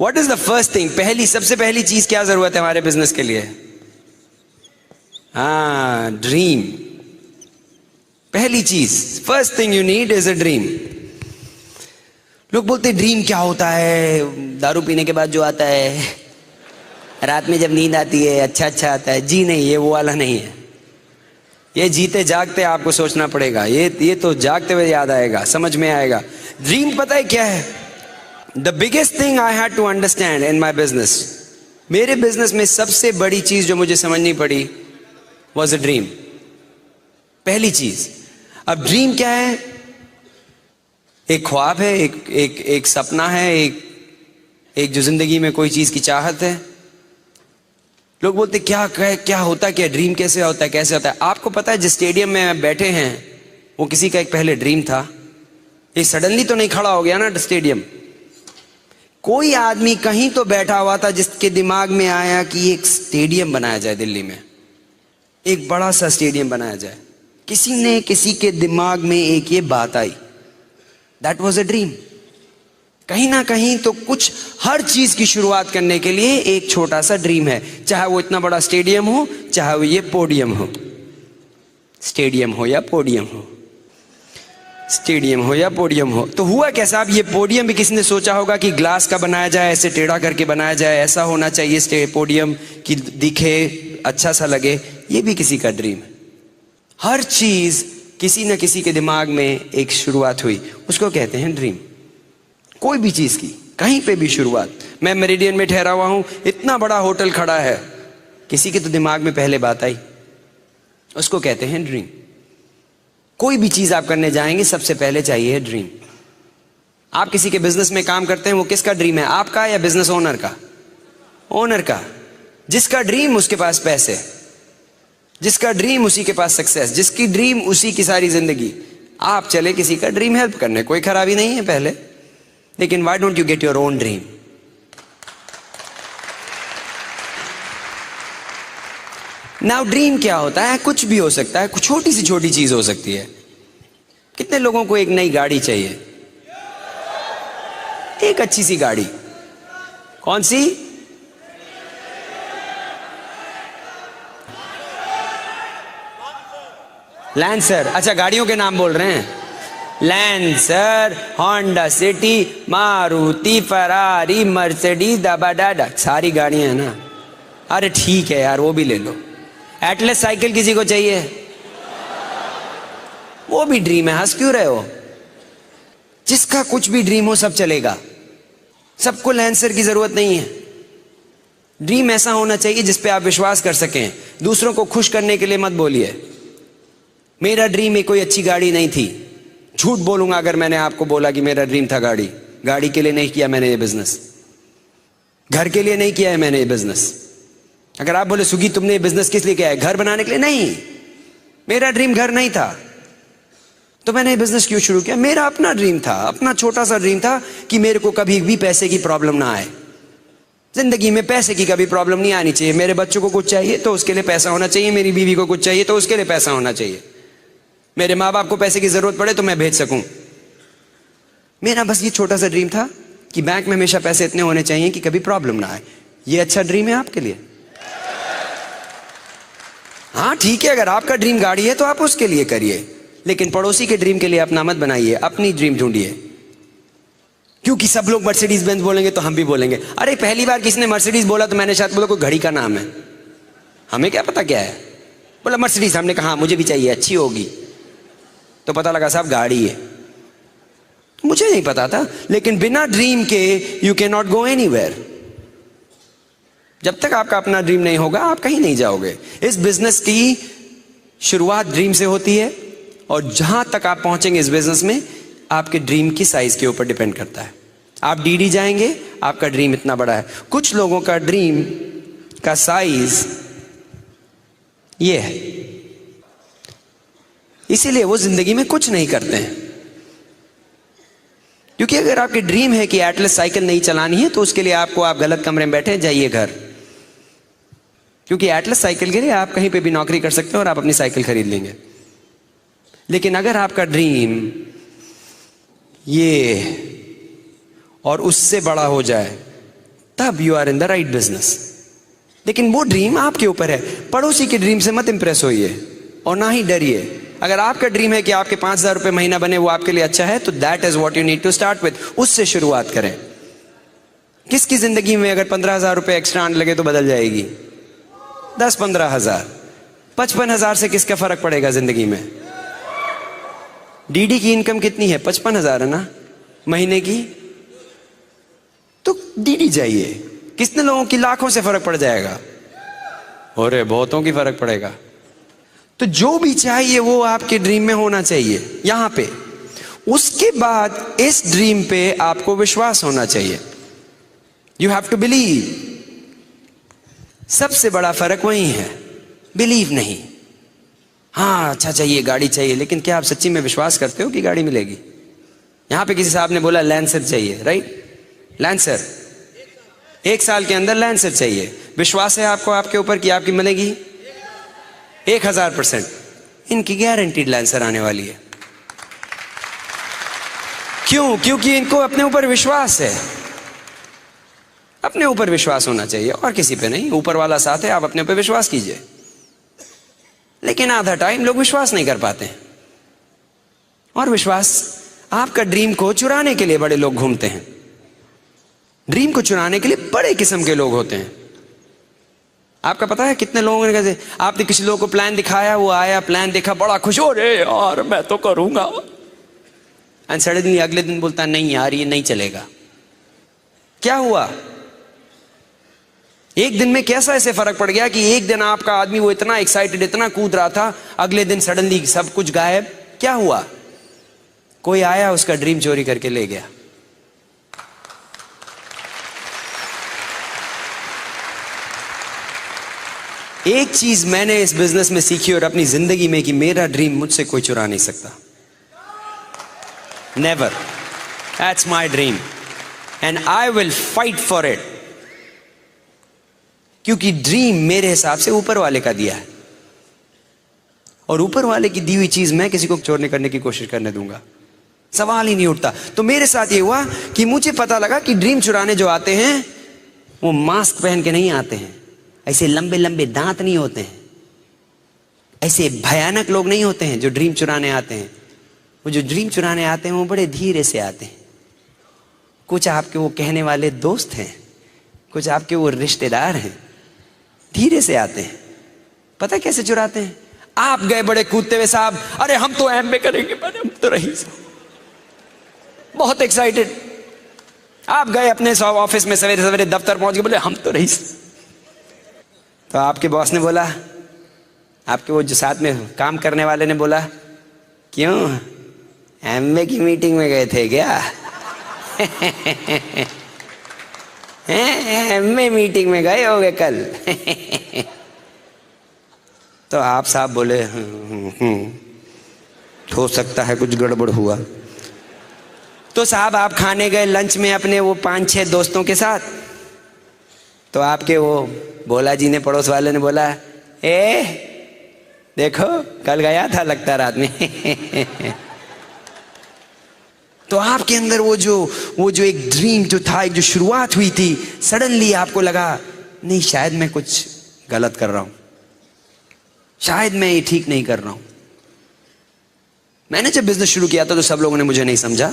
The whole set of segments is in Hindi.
What is the first thing, सबसे पहली चीज क्या जरूरत है हमारे बिजनेस के लिए? हाँ, ड्रीम। पहली चीज, first thing you need is a dream. लोग बोलते हैं ड्रीम क्या होता है? दारू पीने के बाद जो आता है, रात में जब नींद आती है, अच्छा आता है। जी नहीं, ये वो वाला नहीं है। ये जीते जागते आपको सोचना पड़ेगा। ये तो जागते हुए याद आएगा, समझ में आएगा। ड्रीम पता है क्या है? The biggest thing I had to understand in my business, मेरे बिजनेस में सबसे बड़ी चीज जो मुझे समझनी पड़ी वॉज अ ड्रीम। पहली चीज। अब ड्रीम क्या है? एक ख्वाब है, एक सपना है, एक जो जिंदगी में कोई चीज की चाहत है। लोग बोलते क्या होता है, क्या ड्रीम कैसे होता है, कैसे होता है? आपको पता है जिस स्टेडियम में बैठे हैं वो किसी का एक पहले ड्रीम था। ये सडनली तो नहीं खड़ा हो गया ना स्टेडियम। कोई आदमी कहीं तो बैठा हुआ था जिसके दिमाग में आया कि एक स्टेडियम बनाया जाए दिल्ली में, एक बड़ा सा स्टेडियम बनाया जाए। किसी के दिमाग में एक ये बात आई, दैट वॉज अ ड्रीम। कहीं ना कहीं तो कुछ, हर चीज की शुरुआत करने के लिए एक छोटा सा ड्रीम है, चाहे वो इतना बड़ा स्टेडियम हो, चाहे वो ये पोडियम हो। स्टेडियम हो या पोडियम हो, स्टेडियम हो या पोडियम हो। तो हुआ कैसा? अब ये पोडियम भी किसी ने सोचा होगा कि ग्लास का बनाया जाए, ऐसे टेढ़ा करके बनाया जाए, ऐसा होना चाहिए पोडियम कि दिखे, अच्छा सा लगे। ये भी किसी का ड्रीम है। हर चीज किसी न किसी के दिमाग में एक शुरुआत हुई, उसको कहते हैं ड्रीम। कोई भी चीज की, कहीं पे भी शुरुआत। मैं मेरिडियन में ठहरा हुआ हूं, इतना बड़ा होटल खड़ा है, किसी के तो दिमाग में पहले बात आई, उसको कहते हैं ड्रीम। कोई भी चीज आप करने जाएंगे सबसे पहले चाहिए ड्रीम। आप किसी के बिजनेस में काम करते हैं, वो किसका ड्रीम है? आपका या बिजनेस ओनर का? ओनर का। जिसका ड्रीम उसके पास पैसे, जिसका ड्रीम उसी के पास सक्सेस, जिसकी ड्रीम उसी की सारी जिंदगी। आप चले किसी का ड्रीम हेल्प करने, कोई खराबी नहीं है पहले, लेकिन why don't you get your own dream? Now dream क्या होता है? कुछ भी हो सकता है, कुछ छोटी से छोटी चीज हो सकती है। कितने लोगों को एक नई गाड़ी चाहिए? एक अच्छी सी गाड़ी। कौन सी? लैंसर। अच्छा, गाड़ियों के नाम बोल रहे हैं। Lancer, Honda City, Maruti, Ferrari, Mercedes, दाबाडाडा, सारी गाड़ियां हैं ना। अरे ठीक है यार, वो भी ले लो। एटलस साइकिल किसी को चाहिए? वो भी ड्रीम है, हंस क्यों रहे हो? जिसका कुछ भी ड्रीम हो सब चलेगा, सबको लैंसर की जरूरत नहीं है। ड्रीम ऐसा होना चाहिए जिस पे आप विश्वास कर सकें। दूसरों को खुश करने के लिए मत बोलिए मेरा ड्रीम में कोई अच्छी गाड़ी नहीं थी। झूठ बोलूंगा अगर मैंने आपको बोला कि मेरा ड्रीम था गाड़ी। गाड़ी के लिए नहीं किया मैंने ये बिजनेस, घर के लिए नहीं किया है मैंने ये बिजनेस। अगर आप बोले सुगी तुमने ये बिजनेस किस लिए किया है? घर बनाने के लिए? नहीं, मेरा ड्रीम घर नहीं था, तो मैंने ये बिजनेस क्यों शुरू किया? मेरा अपना ड्रीम था, अपना छोटा सा ड्रीम था कि मेरे को कभी भी पैसे की प्रॉब्लम ना आए। जिंदगी में पैसे की कभी प्रॉब्लम नहीं आनी चाहिए। मेरे बच्चों को कुछ चाहिए तो उसके लिए पैसा होना चाहिए, मेरी बीवी को कुछ चाहिए तो उसके लिए पैसा होना चाहिए, मेरे माँ बाप को पैसे की जरूरत पड़े तो मैं भेज सकूं। मेरा बस ये छोटा सा ड्रीम था कि बैंक में हमेशा पैसे इतने होने चाहिए कि कभी प्रॉब्लम ना आए। ये अच्छा ड्रीम है आपके लिए? हाँ ठीक है, अगर आपका ड्रीम गाड़ी है तो आप उसके लिए करिए, लेकिन पड़ोसी के ड्रीम के लिए अपना मत बनाइए, अपनी ड्रीम ढूंढिए। क्योंकि सब लोग मर्सिडीज बेंज बोलेंगे तो हम भी बोलेंगे। अरे पहली बार किसी ने मर्सिडीज बोला तो मैंने शायद बोला कोई घड़ी का नाम है, हमें क्या पता क्या है। बोला मर्सिडीज, हमने कहा मुझे भी चाहिए, अच्छी होगी, तो पता लगा साहब गाड़ी है। मुझे नहीं पता था, लेकिन बिना ड्रीम के you can not go anywhere. जब तक आपका अपना ड्रीम नहीं होगा आप कहीं नहीं जाओगे। इस बिजनेस की शुरुआत ड्रीम से होती है, और जहां तक आप पहुंचेंगे इस बिजनेस में आपके ड्रीम की साइज के ऊपर डिपेंड करता है। आप डीडी जाएंगे, आपका ड्रीम इतना बड़ा है। कुछ लोगों का ड्रीम का साइज ये है, इसीलिए वो जिंदगी में कुछ नहीं करते हैं। क्योंकि अगर आपकी ड्रीम है कि एटलस साइकिल नहीं चलानी है तो उसके लिए आप गलत कमरे में बैठे, जाइए घर। क्योंकि एटलस साइकिल के लिए आप कहीं पे भी नौकरी कर सकते हैं और आप अपनी साइकिल खरीद लेंगे। लेकिन अगर आपका ड्रीम ये और उससे बड़ा हो जाए तब you are in the right business. लेकिन वो ड्रीम आपके ऊपर है, पड़ोसी के ड्रीम से मत इंप्रेस होइए और ना ही डरिए। अगर आपका ड्रीम है कि आपके 5,000 रुपये महीना बने, वो आपके लिए अच्छा है, तो that is what you need to start with. उससे शुरुआत करें। किसकी जिंदगी में अगर 15,000 रुपये एक्स्ट्रा आने लगे तो बदल जाएगी? 10-15,000, 55,000 से किसका फर्क पड़ेगा जिंदगी में? डीडी की इनकम कितनी है? 55,000 है ना महीने की, तो डीडी जाइए। कितने लोगों की लाखों से फर्क पड़ जाएगा? और बहुतों की फर्क पड़ेगा। तो जो भी चाहिए वो आपके ड्रीम में होना चाहिए यहां पे। उसके बाद इस ड्रीम पे आपको विश्वास होना चाहिए। You have to believe. सबसे बड़ा फर्क वही है, बिलीव नहीं। हाँ अच्छा चाहिए, गाड़ी चाहिए, लेकिन क्या आप सच्ची में विश्वास करते हो कि गाड़ी मिलेगी? यहां पे किसी साहब ने बोला लैंसर चाहिए, राइट? लैंसर 1 साल के अंदर लैंसर चाहिए। विश्वास है आपको आपके ऊपर कि आपकी मिलेगी? 1000%। इनकी गारंटीड लैंसर आने वाली है। क्यों? क्योंकि इनको अपने ऊपर विश्वास है। अपने ऊपर विश्वास होना चाहिए और किसी पे नहीं। ऊपर वाला साथ है, आप अपने ऊपर विश्वास कीजिए। लेकिन आधा टाइम लोग विश्वास नहीं कर पाते हैं। और विश्वास, आपका ड्रीम को चुराने के लिए बड़े लोग घूमते हैं। ड्रीम को चुराने के लिए बड़े किस्म के लोग होते हैं। आपका पता है कितने लोगों ने कैसे, आपने किसी लोगों को प्लान दिखाया, वो आया, प्लान देखा, बड़ा खुश हो रे यार मैं तो करूंगा, एंड सडनली अगले दिन बोलता नहीं यार ये नहीं चलेगा। क्या हुआ? एक दिन में कैसा ऐसे फर्क पड़ गया कि एक दिन आपका आदमी वो इतना एक्साइटेड, इतना कूद रहा था, अगले दिन सडनली सब कुछ गायब। क्या हुआ? कोई आया उसका ड्रीम चोरी करके ले गया। एक चीज मैंने इस बिजनेस में सीखी और अपनी जिंदगी में कि मेरा ड्रीम मुझसे कोई चुरा नहीं सकता। Never. That's my dream and I will fight for it. क्योंकि ड्रीम मेरे हिसाब से ऊपर वाले का दिया है, और ऊपर वाले की दी हुई चीज मैं किसी को चोरने करने की कोशिश करने दूंगा? सवाल ही नहीं उठता। तो मेरे साथ ये हुआ कि मुझे पता लगा कि ड्रीम चुराने जो आते हैं वो मास्क पहन के नहीं आते हैं, ऐसे लंबे लंबे दांत नहीं होते हैं, ऐसे भयानक लोग नहीं होते हैं जो ड्रीम चुराने आते हैं। वो जो ड्रीम चुराने आते हैं वो बड़े धीरे से आते हैं। कुछ आपके वो कहने वाले दोस्त हैं, कुछ आपके वो रिश्तेदार हैं, धीरे से आते हैं। पता कैसे चुराते हैं? आप गए बड़े कूदते हुए, साहब अरे हम तो एमबीए करेंगे, हम तो रईस, बहुत एक्साइटेड। आप गए अपने ऑफिस में, सवेरे सवेरे दफ्तर पहुंच गए, बोले हम तो रईस। तो आपके बॉस ने बोला, आपके वो जो साथ में काम करने वाले ने बोला, क्यों एमबीए की मीटिंग में गए थे क्या? एमबीए मीटिंग में गए होगे कल? तो आप साहब बोले हो सकता है कुछ गड़बड़ हुआ। तो साहब आप खाने गए लंच में अपने वो 5-6 दोस्तों के साथ। तो आपके वो भोला जी ने, पड़ोस वाले ने बोला, देखो कल गया था लगता रात में। तो आपके अंदर वो जो एक ड्रीम जो था, एक जो शुरुआत हुई थी, सडनली आपको लगा नहीं शायद मैं कुछ गलत कर रहा हूं, शायद मैं ये ठीक नहीं कर रहा हूं। मैंने जब बिजनेस शुरू किया था तो सब लोगों ने मुझे नहीं समझा,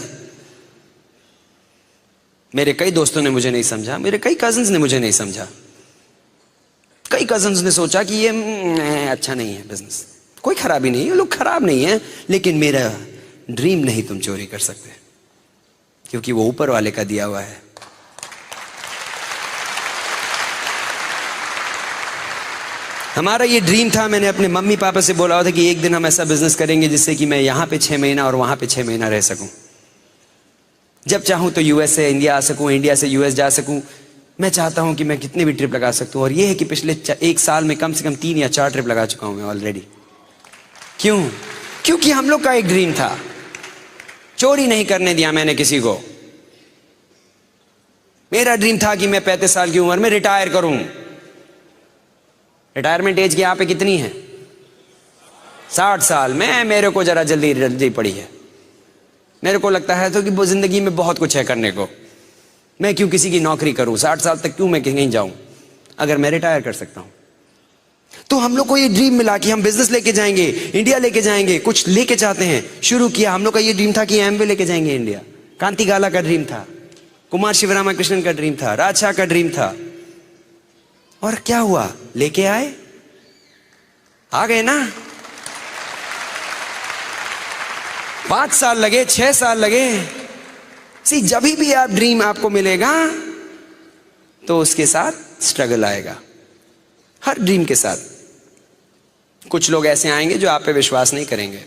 मेरे कई दोस्तों ने मुझे नहीं समझा, मेरे कई कजिन्स ने मुझे नहीं समझा। कई कजिन्स ने सोचा कि ये अच्छा नहीं है बिजनेस। कोई खराबी नहीं है, लोग खराब नहीं है, लेकिन मेरा ड्रीम नहीं तुम चोरी कर सकते, क्योंकि वो ऊपर वाले का दिया हुआ है। हमारा ये ड्रीम था, मैंने अपने मम्मी पापा से बोला था कि एक दिन हम ऐसा बिजनेस करेंगे जिससे कि मैं यहां पे 6 महीना और वहां पे 6 महीना रह सकूं। जब चाहूं तो यूएस से इंडिया आ सकूं, इंडिया से यूएस जा सकूं। मैं चाहता हूं कि मैं कितने भी ट्रिप लगा सकता हूं, और ये है कि पिछले 1 साल में कम से कम 3 या 4 ट्रिप लगा चुका हूं मैं ऑलरेडी। क्यों? क्योंकि हम लोग का एक ड्रीम था, चोरी नहीं करने दिया मैंने किसी को। मेरा ड्रीम था कि मैं 35 साल की उम्र में रिटायर करूं। रिटायरमेंट एज की यहाँ पे कितनी है? 60 साल में। मेरे को जरा जल्दी पड़ी है। मेरे को लगता है तो कि वो जिंदगी में बहुत कुछ है करने को। मैं क्यों किसी की नौकरी करूं, 60 साल तक क्यों मैं कहीं जाऊं अगर मैं रिटायर कर सकता हूं। तो हम लोग को ये ड्रीम मिला कि हम बिजनेस लेके जाएंगे, इंडिया लेके जाएंगे, कुछ लेके जाते हैं। शुरू किया, हम लोग का ये ड्रीम था कि एमवे लेके जाएंगे इंडिया। कांति गाला का ड्रीम था, कुमार शिवरामाकृष्णन का ड्रीम था, राजशाह का ड्रीम था। और क्या हुआ, लेके आए, आ गए ना। 5 साल लगे, 6 साल लगे। सी, जब भी आप ड्रीम आपको मिलेगा तो उसके साथ स्ट्रगल आएगा, हर ड्रीम के साथ। कुछ लोग ऐसे आएंगे जो आप पे विश्वास नहीं करेंगे।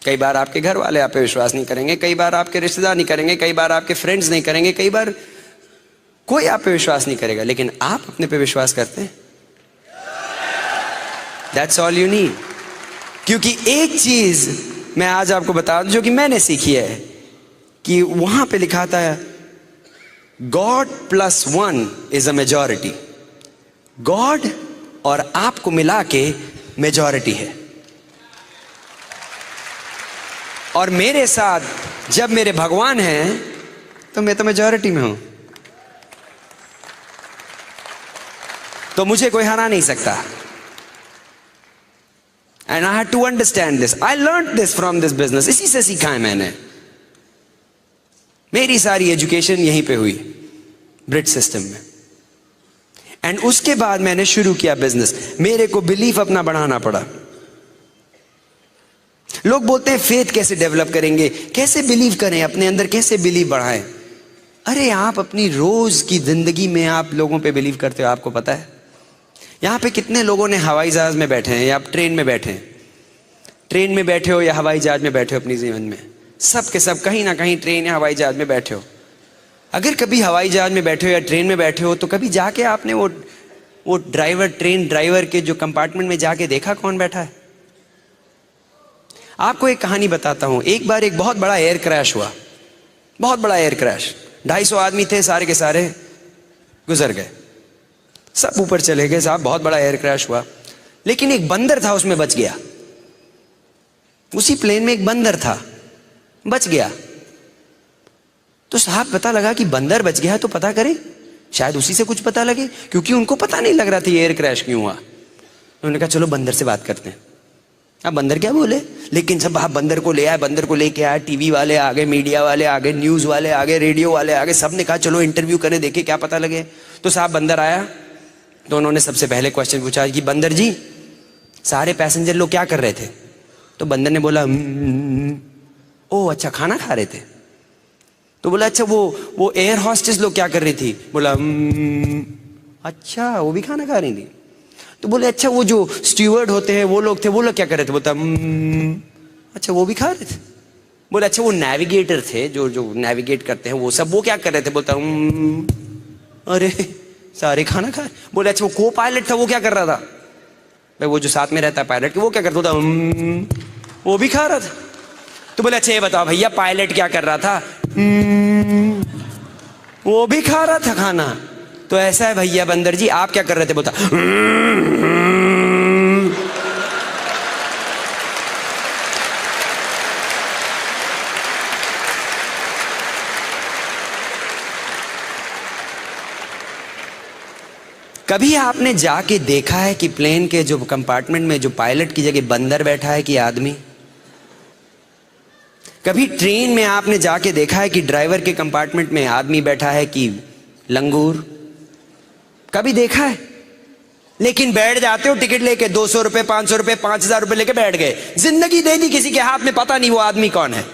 कई बार आपके घर वाले आप पे विश्वास नहीं करेंगे, कई बार आपके रिश्तेदार नहीं करेंगे, कई बार आपके फ्रेंड्स नहीं करेंगे, कई बार कोई आप पे विश्वास नहीं करेगा, लेकिन आप अपने पे विश्वास करते हैं। That's all you need। क्योंकि एक चीज मैं आज आपको बता दूं जो कि मैंने सीखी है, कि वहां पे लिखा था God +1 is a majority। God और आपको मिला के मेजॉरिटी है। और मेरे साथ जब मेरे भगवान हैं तो मैं तो मेजॉरिटी में हूं, तो मुझे कोई हरा नहीं सकता। And I had to understand this, I learn this from this business. इसी से सीखा है मैंने। मेरी सारी एजुकेशन यहीं पे हुई, ब्रिज सिस्टम में। एंड उसके बाद मैंने शुरू किया बिजनेस। मेरे को बिलीफ अपना बढ़ाना पड़ा। लोग बोलते हैं फेथ कैसे डेवलप करेंगे, कैसे बिलीव करें अपने अंदर, कैसे बिलीव बढ़ाएं। अरे आप अपनी रोज की जिंदगी में आप लोगों पे बिलीव करते हो, आपको पता है। यहां पे कितने लोगों ने हवाई जहाज में बैठे हैं या आप ट्रेन में बैठे हैं, ट्रेन में बैठे हो या हवाई जहाज में बैठे हो अपनी जीवन में, सब के सब कहीं ना कहीं ट्रेन या हवाई जहाज में बैठे हो। अगर कभी हवाई जहाज में बैठे हो या ट्रेन में बैठे हो तो कभी जाके आपने वो ड्राइवर, ट्रेन ड्राइवर के जो कंपार्टमेंट में जाके देखा कौन बैठा है। आपको एक कहानी बताता हूं। एक बार एक बहुत बड़ा एयर क्रैश हुआ, बहुत बड़ा एयर क्रैश। 250 आदमी थे, सारे के सारे गुजर गए, सब ऊपर चले गए साहब। बहुत बड़ा एयर क्रैश हुआ, लेकिन एक बंदर था उसमें बच गया। उसी प्लेन में एक बंदर था, बच गया। तो साहब पता लगा कि बंदर बच गया, तो पता करें शायद उसी से कुछ पता लगे, क्योंकि उनको पता नहीं लग रहा था एयर क्रैश क्यों हुआ। उन्होंने कहा चलो बंदर से बात करते हैं। अब बंदर क्या बोले, लेकिन सब आप बंदर को ले आए, बंदर को लेके आए। टीवी वाले आ गए, मीडिया वाले आ गए, न्यूज वाले आ गए, रेडियो वाले आ गए। सब ने कहा चलो इंटरव्यू करें, देखे क्या पता लगे। तो साहब बंदर आया, तो उन्होंने सबसे पहले क्वेश्चन पूछा कि बंदर जी सारे पैसेंजर लोग क्या कर रहे थे। तो बंदर ने बोला ओ अच्छा खाना खा रहे थे। तो बोला अच्छा वो एयर हॉस्टेस लोग क्या कर रही थी। बोला अच्छा वो भी खाना खा रही थी। तो बोले अच्छा वो जो स्टीवर्ड होते हैं वो लोग थे, वो लोग क्या कर रहे थे। बोलता अच्छा वो भी खा रहे थे। बोले अच्छा वो नेविगेटर थे जो नेविगेट करते हैं वो सब, वो क्या कर रहे थे। बोलता अरे सारे खाना खा। बोले अच्छा वो को पायलट था वो क्या कर रहा था। भाई वो जो साथ में रहता है पायलट, वो क्या करता था। वो भी खा रहा था। तो बोले अच्छा ये बताओ भैया पायलट क्या कर रहा था। वो भी खा रहा था खाना। तो ऐसा है भैया बंदर जी आप क्या कर रहे थे। बोलता कभी आपने जाके देखा है कि प्लेन के जो कंपार्टमेंट में जो पायलट की जगह बंदर बैठा है कि आदमी। कभी ट्रेन में आपने जाके देखा है कि ड्राइवर के कंपार्टमेंट में आदमी बैठा है कि लंगूर। कभी देखा है। लेकिन बैठ जाते हो टिकट लेके 200 रुपए 500 रुपए 5000 रुपए लेके बैठ गए, जिंदगी दे दी किसी के हाथ में, पता नहीं वो आदमी कौन है।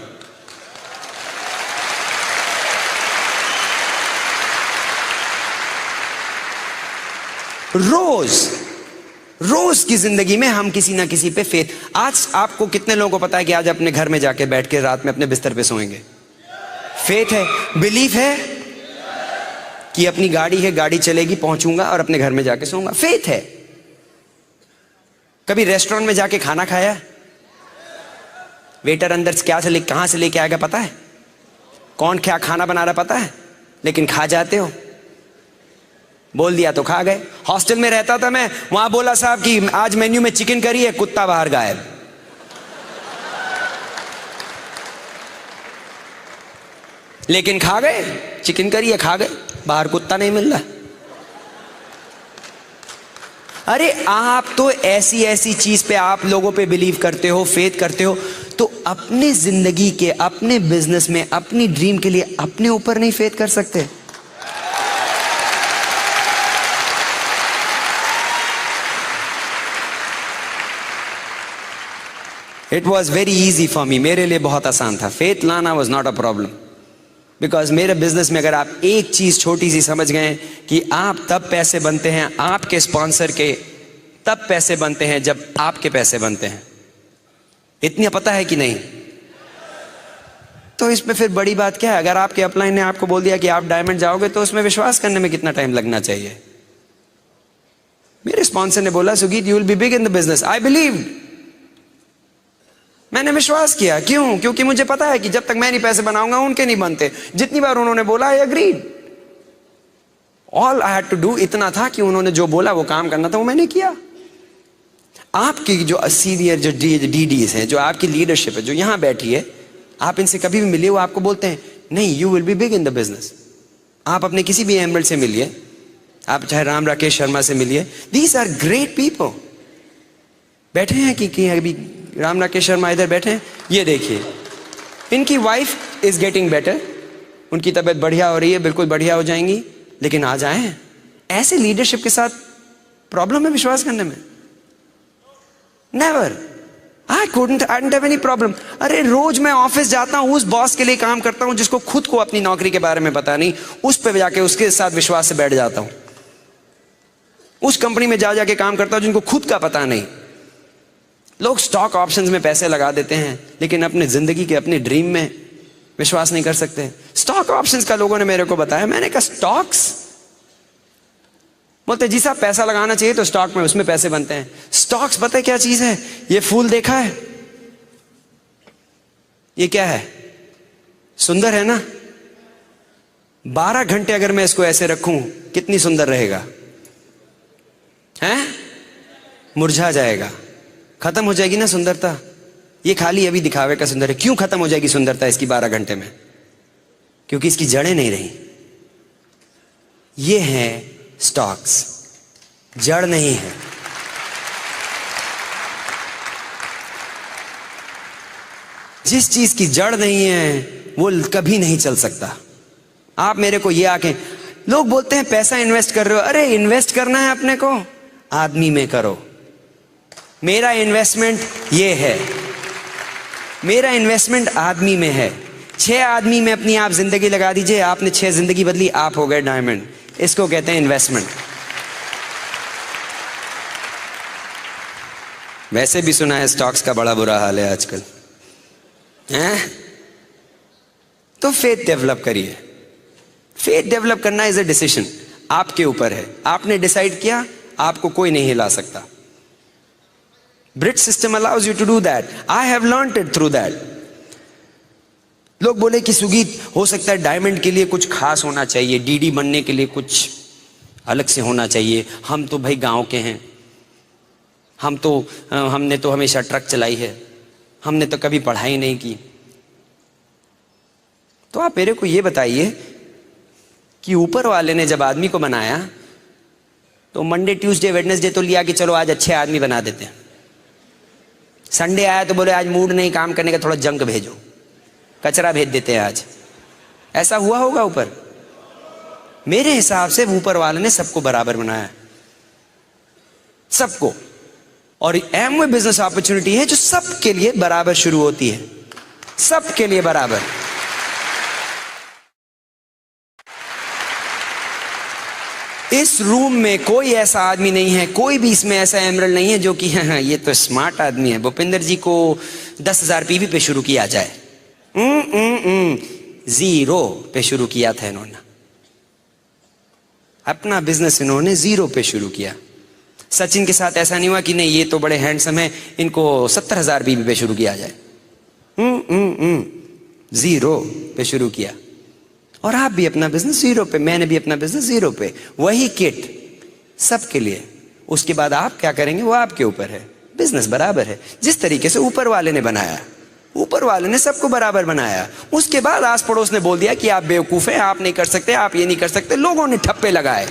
रोज की जिंदगी में हम किसी ना किसी पे फेथ। आज आपको कितने लोगों को पता है कि आज अपने घर में जाके बैठ के रात में अपने बिस्तर पे सोएंगे। फेथ है, बिलीफ है कि अपनी गाड़ी है, गाड़ी चलेगी, पहुंचूंगा और अपने घर में जाके सोऊंगा। फेथ है। कभी रेस्टोरेंट में जाके खाना खाया, वेटर अंदर से कहां से लेके आएगा पता है, कौन क्या खाना बना रहा पता है, लेकिन खा जाते हो। बोल दिया तो खा गए। हॉस्टल में रहता था मैं, वहां बोला साहब कि आज मेन्यू में चिकन करी है, कुत्ता बाहर गायब। लेकिन खा गए, चिकन करी है खा गए। बाहर कुत्ता नहीं मिल रहा। अरे आप तो ऐसी ऐसी चीज पे आप लोगों पे बिलीव करते हो, फेथ करते हो, तो अपने जिंदगी के, अपने बिजनेस में, अपनी ड्रीम के लिए अपने ऊपर नहीं फेथ कर सकते? It was very easy for me, मेरे लिए बहुत आसान था। फेथ लाना was not a problem, because मेरे बिजनेस में अगर आप एक चीज छोटी सी समझ गए कि आप तब पैसे बनते हैं, आपके स्पॉन्सर के तब पैसे बनते हैं जब आपके पैसे बनते हैं। इतना पता है कि नहीं? तो इसमें फिर बड़ी बात क्या है? अगर आपके अपलाइन ने आपको बोल दिया कि आप डायमंड जाओगे, तो उसमें विश्वास करने में कितना टाइम लगना चाहिए? मेरे स्पॉन्सर ने बोला, Sugeet you will be big in the business. I believed, मैंने विश्वास किया। क्यों? क्योंकि मुझे पता है कि जब तक मैं नहीं पैसे बनाऊंगा उनके नहीं बनते। जितनी बार उन्होंने बोला, I agreed. All I had to do इतना था कि उन्होंने जो बोला वो काम करना था, वो मैंने किया। आपकी जो सीनियर जो डीडीज हैं, जो आपकी लीडरशिप है, जो यहां बैठी है, आप इनसे कभी भी मिलिए, वो आपको बोलते हैं नहीं, you will be big in the business. आप अपने किसी भी एमएल से मिलिए, आप चाहे राम राकेश शर्मा से मिलिए, दीज आर ग्रेट पीपल। बैठे हैं कि अभी राम राकेश शर्मा इधर बैठे हैं, ये देखिए, इनकी वाइफ इज गेटिंग बेटर, उनकी तबीयत बढ़िया हो रही है, बिल्कुल बढ़िया हो जाएंगी। लेकिन आ जाए ऐसे लीडरशिप के साथ प्रॉब्लम है विश्वास करने में? Never. I didn't have any problem। अरे रोज मैं ऑफिस जाता हूं, उस बॉस के लिए काम करता हूं जिसको खुद को अपनी नौकरी के बारे में पता नहीं, उस पे जाके उसके साथ विश्वास से बैठ जाता हूं। उस कंपनी में जा जाके काम करता हूं जिनको खुद का पता नहीं। लोग स्टॉक ऑप्शंस में पैसे लगा देते हैं, लेकिन अपने जिंदगी के, अपने ड्रीम में विश्वास नहीं कर सकते। स्टॉक ऑप्शंस का लोगों ने मेरे को बताया, मैंने कहा स्टॉक्स? बोलते जी साहब पैसा लगाना चाहिए तो स्टॉक में, उसमें पैसे बनते हैं। स्टॉक्स पता है क्या चीज है? ये फूल देखा है? ये क्या है? सुंदर है ना? 12 घंटे अगर मैं इसको ऐसे रखूं, कितनी सुंदर रहेगा? हैं? मुरझा जाएगा, खत्म हो जाएगी ना सुंदरता। ये खाली अभी दिखावे का सुंदर है। क्यों खत्म हो जाएगी सुंदरता इसकी 12 घंटे में? क्योंकि इसकी जड़ें नहीं रही। ये है स्टॉक्स, जड़ नहीं है। जिस चीज की जड़ नहीं है वो कभी नहीं चल सकता। आप मेरे को ये आके, लोग बोलते हैं पैसा इन्वेस्ट कर रहे हो। अरे इन्वेस्ट करना है अपने को, आदमी में करो। मेरा इन्वेस्टमेंट ये है, मेरा इन्वेस्टमेंट आदमी में है। 6 आदमी में अपनी आप जिंदगी लगा दीजिए, आपने 6 जिंदगी बदली, आप हो गए डायमंड। इसको कहते हैं इन्वेस्टमेंट। वैसे भी सुना है स्टॉक्स का बड़ा बुरा हाल है आजकल, हैं? तो फेथ डेवलप करिए। फेथ डेवलप करना इज अ डिसीजन, आपके ऊपर है। आपने डिसाइड किया, आपको कोई नहीं हिला सकता। Britt system allows you to do that. I have learned it through that. लोग बोले कि सुगीत, हो सकता है डायमंड के लिए कुछ खास होना चाहिए, डीडी बनने के लिए कुछ अलग से होना चाहिए। हम तो भाई गांव के हैं, हमने तो हमेशा ट्रक चलाई है, हमने तो कभी पढ़ाई नहीं की। तो आप मेरे को ये बताइए कि ऊपर वाले ने जब आदमी को बनाया तो मंडे ट्यूसडे वेडनेसडे तो लिया कि चलो आज अच्छे आदमी बना देते हैं। संडे आया तो बोले आज मूड नहीं काम करने का, थोड़ा जंक भेजो, कचरा भेज देते हैं आज। ऐसा हुआ होगा ऊपर? मेरे हिसाब से ऊपर वाले ने सबको बराबर बनाया, सबको। और एमवे बिजनेस अपॉर्चुनिटी है जो सबके लिए बराबर शुरू होती है, सबके लिए बराबर। इस रूम में कोई ऐसा आदमी नहीं है, कोई भी इसमें ऐसा एमरल्ड नहीं है जो कि हाँ ये तो स्मार्ट आदमी है, भूपिंदर जी को 10,000 पीवी पे शुरू किया जाए। 0 पे शुरू किया था इन्होंने अपना बिजनेस, इन्होंने 0 पे शुरू किया। सचिन के साथ ऐसा नहीं हुआ कि नहीं ये तो बड़े हैंडसम है, इनको 70,000 पीवी पे शुरू किया जाए। 0 पे शुरू किया। और आप भी अपना बिजनेस 0 पे, मैंने भी अपना बिजनेस 0 पे, वही किट सबके लिए। उसके बाद आप क्या करेंगे वो आपके ऊपर है। बिजनेस बराबर है जिस तरीके से ऊपर वाले ने बनाया। ऊपर वाले ने सबको बराबर बनाया। उसके बाद आस पड़ोस ने बोल दिया कि आप बेवकूफ हैं, आप नहीं कर सकते, आप ये नहीं कर सकते। लोगों ने ठप्पे लगाए।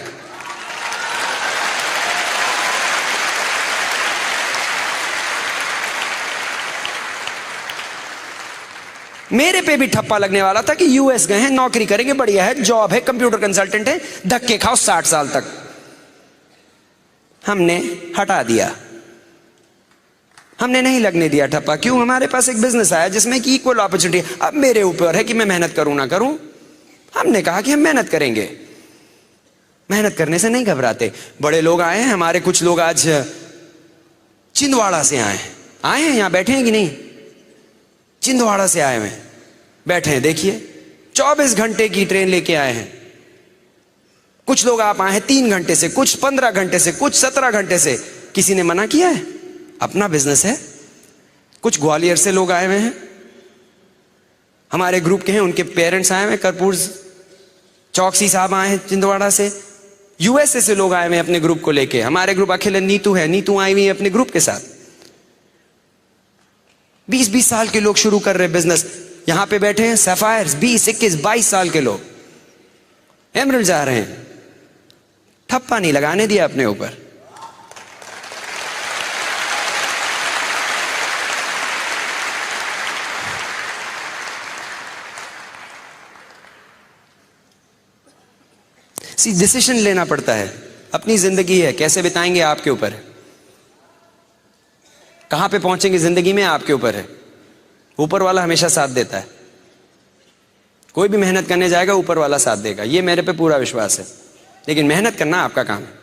मेरे पे भी ठप्पा लगने वाला था कि यूएस गए हैं, नौकरी करेंगे, बढ़िया है, जॉब है, कंप्यूटर कंसल्टेंट है, धक्के खाओ 60 साल तक। हमने हटा दिया, हमने नहीं लगने दिया ठप्पा। क्यों? हमारे पास एक बिजनेस आया जिसमें कि इक्वल अपॉर्चुनिटी। अब मेरे ऊपर है कि मैं मेहनत करूं ना करूं। हमने कहा कि हम मेहनत करेंगे, मेहनत करने से नहीं घबराते। बड़े लोग आए हैं हमारे, कुछ लोग आज छिंदवाड़ा से आए हैं, यहां बैठे हैं कि नहीं? छिंदवाड़ा से आए हुए बैठे हैं, देखिए 24 घंटे की ट्रेन लेके आए हैं। कुछ लोग आप आए हैं 3 घंटे से, कुछ 15 घंटे से, कुछ 17 घंटे से। किसी ने मना किया है? अपना बिजनेस है। कुछ ग्वालियर से लोग आए हुए हैं, हमारे ग्रुप के हैं, उनके पेरेंट्स आए हुए हैं। कर्पूर चौकसी साहब आए हैं छिंदवाड़ा से। यूएसए से लोग आए हुए हैं अपने ग्रुप को लेके। हमारे ग्रुप अखिल नीतू है, नीतू आई हुई है अपने ग्रुप के साथ। 20-20 साल के लोग शुरू कर रहे बिजनेस। यहां पे बैठे हैं सफायर्स, 20, 21, 22 साल के लोग एमरल्ड जा रहे हैं। ठप्पा नहीं लगाने दिया अपने ऊपर। डिसीजन लेना पड़ता है। अपनी जिंदगी है, कैसे बिताएंगे आपके ऊपर है। कहां पे पहुंचेंगे जिंदगी में आपके ऊपर है। ऊपर वाला हमेशा साथ देता है। कोई भी मेहनत करने जाएगा ऊपर वाला साथ देगा, ये मेरे पे पूरा विश्वास है। लेकिन मेहनत करना आपका काम है,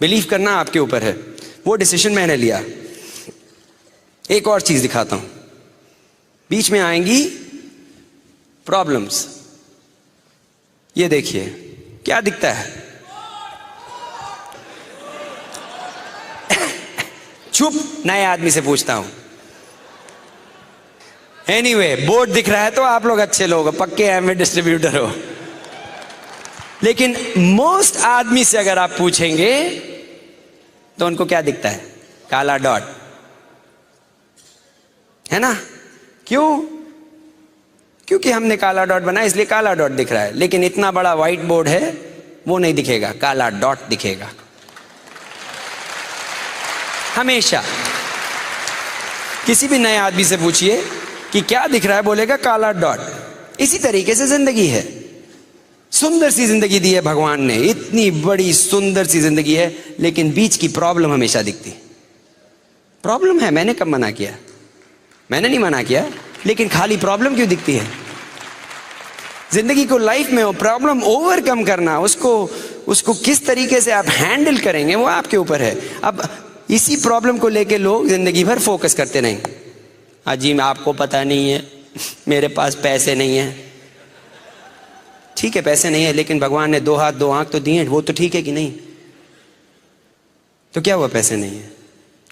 बिलीव करना आपके ऊपर है। वो डिसीजन मैंने लिया। एक और चीज दिखाता हूं, बीच में आएंगी प्रॉब्लम्स। ये देखिए क्या दिखता है। चुप, नए आदमी से पूछता हूं। एनीवे, बोर्ड दिख रहा है तो आप लोग अच्छे लोग हो, पक्के एमवे डिस्ट्रीब्यूटर हो। लेकिन मोस्ट आदमी से अगर आप पूछेंगे तो उनको क्या दिखता है? काला डॉट, है ना? क्यों? क्योंकि हमने काला डॉट बनाया इसलिए काला डॉट दिख रहा है। लेकिन इतना बड़ा व्हाइट बोर्ड है, वो नहीं दिखेगा, काला डॉट दिखेगा हमेशा। किसी भी नए आदमी से पूछिए कि क्या दिख रहा है, बोलेगा काला डॉट। इसी तरीके से जिंदगी है। सुंदर सी जिंदगी दी है भगवान ने, इतनी बड़ी सुंदर सी जिंदगी है, लेकिन बीच की प्रॉब्लम हमेशा दिखती। प्रॉब्लम है, मैंने कब मना किया? मैंने नहीं मना किया, लेकिन खाली प्रॉब्लम क्यों दिखती है? जिंदगी को, लाइफ में प्रॉब्लम ओवरकम करना, उसको किस तरीके से आप हैंडल करेंगे वो आपके ऊपर है। अब इसी प्रॉब्लम को लेके लोग जिंदगी भर फोकस करते रहेंगे। अजी आपको पता नहीं है, मेरे पास पैसे नहीं है। ठीक है, पैसे नहीं है, लेकिन भगवान ने 2 हाथ 2 आंख तो दिए, वो तो ठीक है कि नहीं? तो क्या हुआ पैसे नहीं है?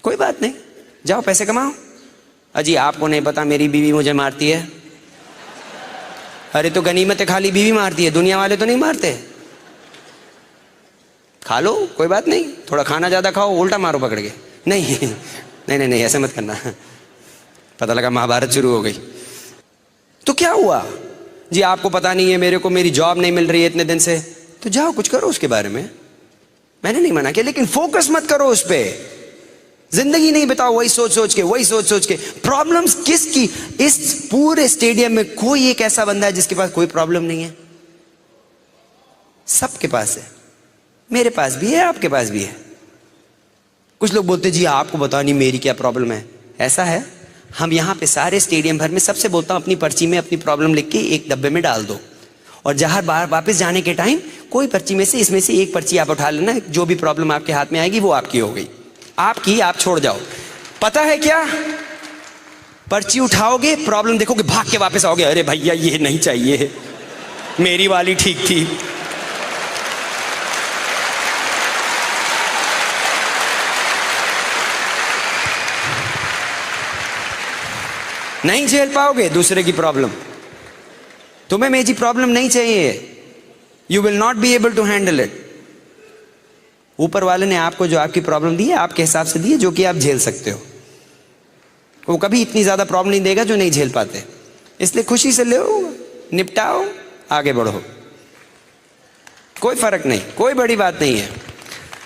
कोई बात नहीं, जाओ पैसे कमाओ। अजी आपको नहीं पता मेरी बीवी मुझे मारती है। अरे तो गनीमत है, खाली बीवी मारती है, दुनिया वाले तो नहीं मारते। खा लो, कोई बात नहीं, थोड़ा खाना ज्यादा खाओ, उल्टा मारो पकड़ के। नहीं नहीं नहीं नहीं, ऐसे मत करना। पता लगा महाभारत शुरू हो गई। तो क्या हुआ जी? आपको पता नहीं है, मेरे को मेरी जॉब नहीं मिल रही है इतने दिन से। तो जाओ कुछ करो उसके बारे में, मैंने नहीं मना किया, लेकिन फोकस मत करो उस पर। जिंदगी नहीं बिताओ वही सोच सोच के। प्रॉब्लम्स किसकी? इस पूरे स्टेडियम में कोई एक ऐसा बंदा है जिसके पास कोई प्रॉब्लम नहीं है? सबके पास है। मेरे पास भी है, आपके पास भी है। कुछ लोग बोलते जी आपको पता नहीं मेरी क्या प्रॉब्लम है। ऐसा है, हम यहां पे सारे स्टेडियम भर में सबसे बोलता हूं अपनी पर्ची में अपनी प्रॉब्लम लिख के एक डब्बे में डाल दो, और जहां बाहर वापस जाने के टाइम कोई पर्ची में से, इसमें से एक पर्ची आप उठा लेना, जो भी प्रॉब्लम आपके हाथ में आएगी वो आपकी हो गई। आपकी, आप छोड़ जाओ। पता है क्या? पर्ची उठाओगे, प्रॉब्लम देखोगे, भाग के वापस आओगे, अरे भैया ये नहीं चाहिए, मेरी वाली ठीक थी। नहीं झेल पाओगे दूसरे की प्रॉब्लम। तुम्हें मेरी प्रॉब्लम नहीं चाहिए, you will not be able to handle it. ऊपर वाले ने आपको जो आपकी प्रॉब्लम दी है, आपके हिसाब से दी है, जो कि आप झेल सकते हो। वो कभी इतनी ज्यादा प्रॉब्लम नहीं देगा जो नहीं झेल पाते। इसलिए खुशी से लो, निपटाओ, आगे बढ़ो, कोई फर्क नहीं, कोई बड़ी बात नहीं है।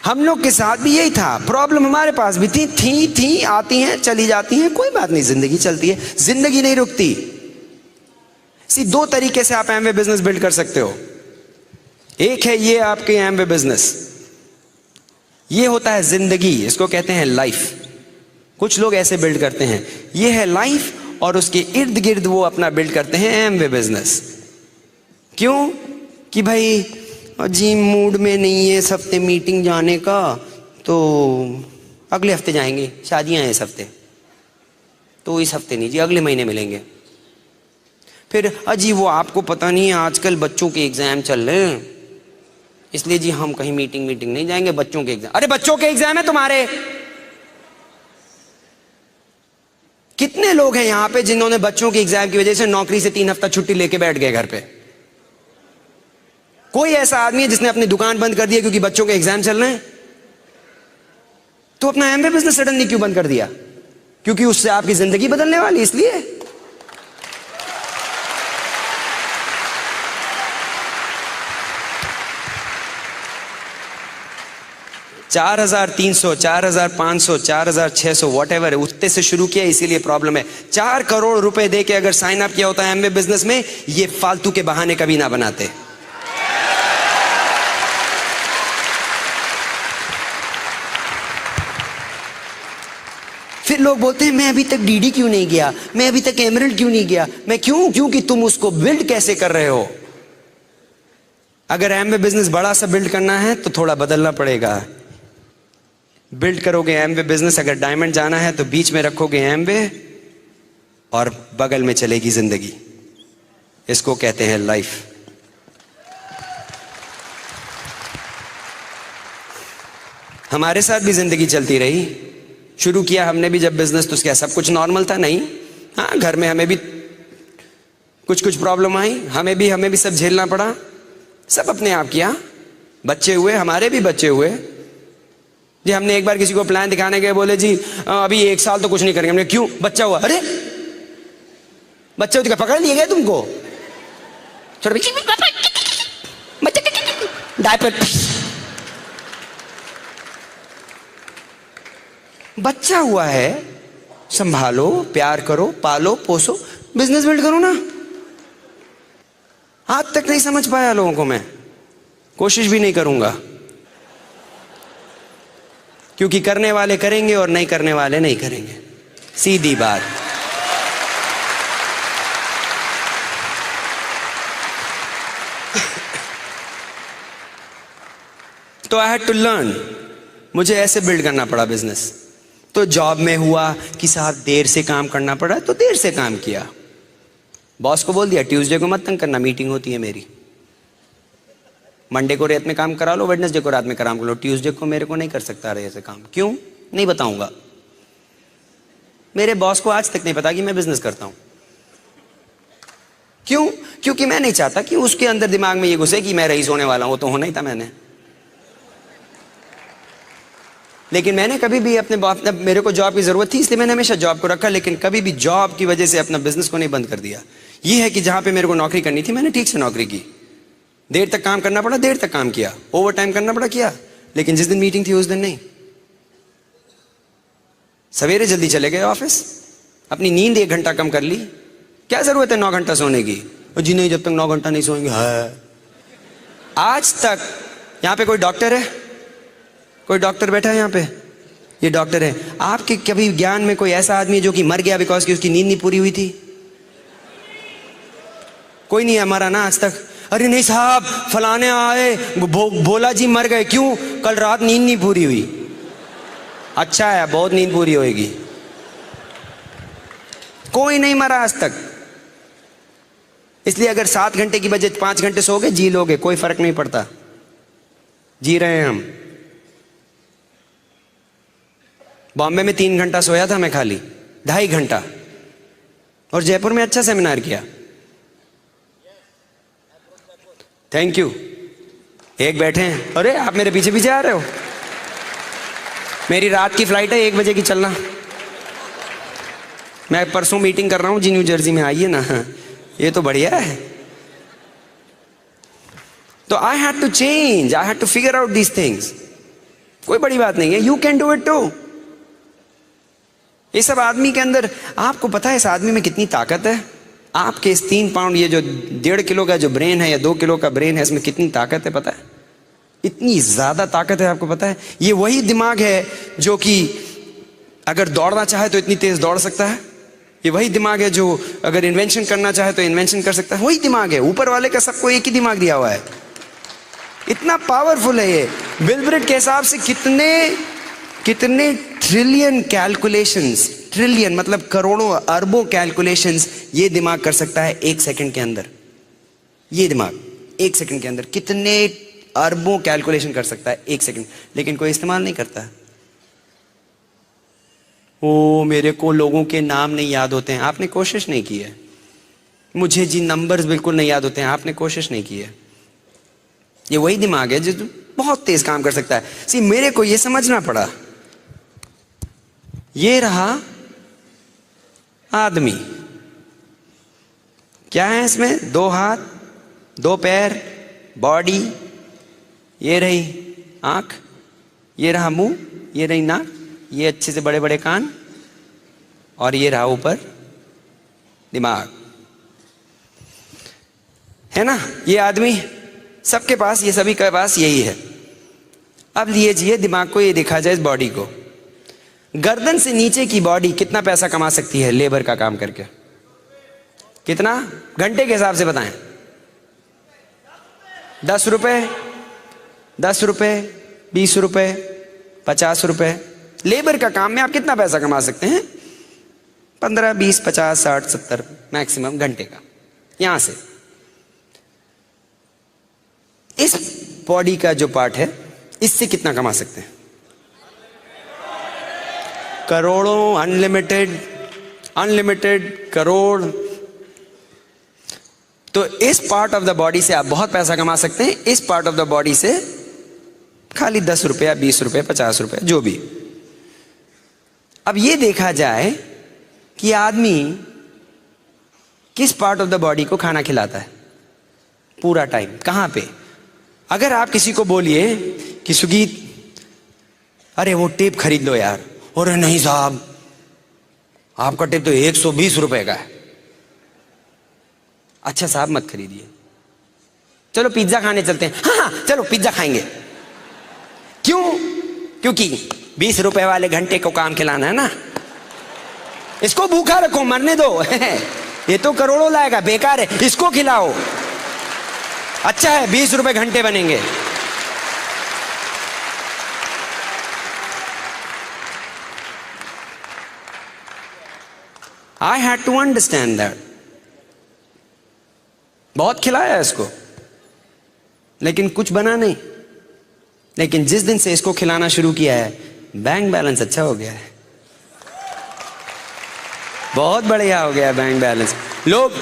हम लोग के साथ भी यही था, प्रॉब्लम हमारे पास भी थी, आती हैं चली जाती हैं, कोई बात नहीं, जिंदगी चलती है, जिंदगी नहीं रुकती। इसी दो तरीके से आप एमवे बिजनेस बिल्ड कर सकते हो। एक है ये आपके एमवे बिजनेस, ये होता है जिंदगी, इसको कहते हैं लाइफ। कुछ लोग ऐसे बिल्ड करते हैं, ये है लाइफ, और उसके इर्द गिर्द वो अपना बिल्ड करते हैं एमवे बिजनेस। क्यों? कि भाई जी मूड में नहीं है इस हफ्ते मीटिंग जाने का, तो अगले हफ्ते जाएंगे, शादियां हैं इस हफ्ते, तो इस हफ्ते नहीं जी, अगले महीने मिलेंगे। फिर अजी वो आपको पता नहीं है आजकल बच्चों के एग्जाम चल रहे हैं, इसलिए जी हम कहीं मीटिंग नहीं जाएंगे, बच्चों के एग्जाम। अरे बच्चों के एग्जाम है तुम्हारे? कितने लोग हैं यहां पे जिन्होंने बच्चों के एग्जाम की वजह से नौकरी से 3 हफ्ता छुट्टी लेके बैठ गए घर पे? कोई ऐसा आदमी है जिसने अपनी दुकान बंद कर दिया क्योंकि बच्चों के एग्जाम चल रहे हैं? तो अपना एमवे बिजनेस सडनली क्यों बंद कर दिया? क्योंकि उससे आपकी जिंदगी बदलने वाली, इसलिए। 4,300, 4,500, 4,600 वॉट एवर है, उतने से शुरू किया, इसीलिए प्रॉब्लम है। 4 करोड़ रुपए दे के अगर साइन अप किया होता है एमवे बिजनेस में, ये फालतू के बहाने कभी ना बनाते। फिर लोग बोलते हैं मैं अभी तक डीडी क्यों नहीं गया, मैं अभी तक एमरल्ड क्यों नहीं गया। मैं क्योंकि तुम उसको बिल्ड कैसे कर रहे हो। अगर एमवे बिजनेस बड़ा सा बिल्ड करना है तो थोड़ा बदलना पड़ेगा। बिल्ड करोगे एमवे बिजनेस, अगर डायमंड जाना है तो बीच में रखोगे एमवे और बगल में चलेगी जिंदगी। इसको कहते हैं लाइफ। हमारे साथ भी जिंदगी चलती रही। शुरू किया हमने भी जब बिजनेस, तो क्या सब कुछ नॉर्मल था? नहीं। हाँ, घर में हमें भी कुछ प्रॉब्लम आई, हमें भी सब झेलना पड़ा। सब अपने आप किया, बच्चे हुए, हमारे भी बच्चे हुए जी। हमने एक बार किसी को प्लान दिखाने गए, बोले जी अभी 1 साल तो कुछ नहीं करेंगे। हमने क्यों? बच्चा हुआ। अरे बच्चा हुआ पकड़ लिए गए तुमको? डायपर। बच्चा हुआ है, संभालो, प्यार करो, पालो, पोसो, बिजनेस बिल्ड करो ना। आज तक नहीं समझ पाया लोगों को, मैं कोशिश भी नहीं करूंगा, क्योंकि करने वाले करेंगे और नहीं करने वाले नहीं करेंगे, सीधी बात। तो आई हैड टू लर्न, मुझे ऐसे बिल्ड करना पड़ा बिजनेस। तो जॉब में हुआ कि साहब देर से काम करना पड़ा, तो देर से काम किया। बॉस को बोल दिया ट्यूसडे को मत तंग करना, मीटिंग होती है मेरी। मंडे को रात में काम करा लो, वेडनेसडे को रात में काम कर लो, ट्यूसडे को मेरे को नहीं कर सकता रहे ऐसे काम। क्यों? नहीं बताऊंगा। मेरे बॉस को आज तक नहीं पता कि मैं बिजनेस करता हूं। क्यों? क्योंकि मैं नहीं चाहता कि उसके अंदर दिमाग में ये घुसे कि मैं रईस होने वाला हूं। तो होना ही था मैंने। लेकिन मैंने कभी भी अपने मेरे को जॉब की जरूरत थी, इसलिए मैंने हमेशा जॉब को रखा, लेकिन कभी भी जॉब की वजह से अपना बिजनेस को नहीं बंद कर दिया। यह है कि जहां पे मेरे को नौकरी करनी थी, मैंने ठीक से नौकरी की। देर तक काम करना पड़ा, देर तक काम किया, ओवर टाइम करना पड़ा, किया। लेकिन जिस दिन मीटिंग थी उस दिन नहीं। सवेरे जल्दी चले गए ऑफिस, अपनी नींद 1 घंटा कम कर ली। क्या जरूरत है 9 घंटा सोने की? जी नहीं, जब तक 9 घंटा नहीं सोएंगे। आज तक यहां पे कोई डॉक्टर है? कोई डॉक्टर बैठा है यहाँ पे? ये डॉक्टर है। आपके कभी ज्ञान में कोई ऐसा आदमी है जो कि मर गया बिकॉज की उसकी नींद नहीं पूरी हुई थी? कोई नहीं है मरा ना आज तक। अरे नहीं साहब, फलाने आए, बोला जी मर गए। क्यों? कल रात नींद नहीं पूरी हुई। अच्छा है, बहुत नींद पूरी होएगी। कोई नहीं मरा आज तक। इसलिए अगर 7 घंटे की बजाय 5 घंटे सोगे, जी लोगे, कोई फर्क नहीं पड़ता, जी रहे हैं हम। बॉम्बे में 3 घंटा सोया था मैं, खाली 2.5 घंटा, और जयपुर में अच्छा सेमिनार किया। Thank you. एक बैठे हैं, अरे आप मेरे पीछे पीछे आ रहे हो। मेरी रात की फ्लाइट है, 1 बजे की चलना। मैं परसों मीटिंग कर रहा हूँ जी, न्यू जर्सी में, आइए ना। ये तो बढ़िया है। तो I had to change, I had to figure out these things. कोई बड़ी बात नहीं है, you can do it too. ये सब आदमी के अंदर, आपको पता है इस आदमी में कितनी ताकत है? आपके इस 3 पाउंड, ये जो 1.5 किलो का जो ब्रेन है या 2 किलो का ब्रेन है, इसमें कितनी ताकत है पता है? इतनी ज्यादा ताकत है, आपको पता है? ये वही दिमाग है जो कि अगर दौड़ना चाहे तो इतनी तेज दौड़ सकता है। ये वही दिमाग है जो अगर इन्वेंशन करना चाहे तो इन्वेंशन कर सकता है। वही दिमाग है। ऊपर वाले का सबको एक ही दिमाग दिया हुआ है। इतना पावरफुल है ये। बिल ब्रेट के हिसाब से कितने ट्रिलियन कैलकुलेशंस, ट्रिलियन मतलब करोड़ों अरबों कैलकुलेशंस ये दिमाग कर सकता है 1 सेकंड के अंदर। ये दिमाग 1 सेकंड के अंदर कितने अरबों कैलकुलेशन कर सकता है 1 सेकंड, लेकिन कोई इस्तेमाल नहीं करता। ओ मेरे को लोगों के नाम नहीं याद होते हैं, आपने कोशिश नहीं की है। मुझे जी नंबर्स बिल्कुल नहीं याद होते हैं, आपने कोशिश नहीं की है। ये वही दिमाग है जो बहुत तेज काम कर सकता है। सी मेरे को ये समझना पड़ा, ये रहा आदमी, क्या है इसमें? 2 हाथ, 2 पैर, बॉडी, ये रही आंख, ये रहा मुंह, ये रही नाक, ये अच्छे से बड़े बड़े कान, और ये रहा ऊपर दिमाग, है ना? ये आदमी सबके पास, ये सभी के पास यही है। अब लीजिए दिमाग को, ये देखा जाए इस बॉडी को, गर्दन से नीचे की बॉडी कितना पैसा कमा सकती है लेबर का काम करके? कितना? घंटे के हिसाब से बताएं। 10 रुपए, 10 रुपए, 20 रुपए, 50 रुपए। लेबर का काम में आप कितना पैसा कमा सकते हैं? 15, 20, 50, 60, 70 मैक्सिमम घंटे का। यहां से इस बॉडी का जो पार्ट है, इससे कितना कमा सकते हैं? करोड़ों, अनलिमिटेड, अनलिमिटेड, करोड़। तो इस पार्ट ऑफ द बॉडी से आप बहुत पैसा कमा सकते हैं, इस पार्ट ऑफ द बॉडी से खाली 10 रुपया, 20 रुपये, 50 रुपये, जो भी। अब ये देखा जाए कि आदमी किस पार्ट ऑफ द बॉडी को खाना खिलाता है पूरा टाइम, कहां पे? अगर आप किसी को बोलिए कि सुगीत अरे वो टेप खरीद लो यार, अरे नहीं साहब आपका टेप तो 120 रुपए का है। अच्छा साहब मत खरीदिए, चलो पिज्जा खाने चलते हैं। हाँ हाँ चलो पिज्जा खाएंगे। क्यों? क्योंकि 20 रुपए वाले घंटे को काम खिलाना है ना, इसको भूखा रखो, मरने दो। ये तो करोड़ों लाएगा, बेकार है, इसको खिलाओ। अच्छा है 20 रुपए घंटे बनेंगे। I had to understand that. बहुत खिलाया इसको, लेकिन कुछ बना नहीं। लेकिन जिस दिन से इसको खिलाना शुरू किया है, बैंक बैलेंस अच्छा हो गया है, बहुत बढ़िया हो गया है बैंक बैलेंस। लोग,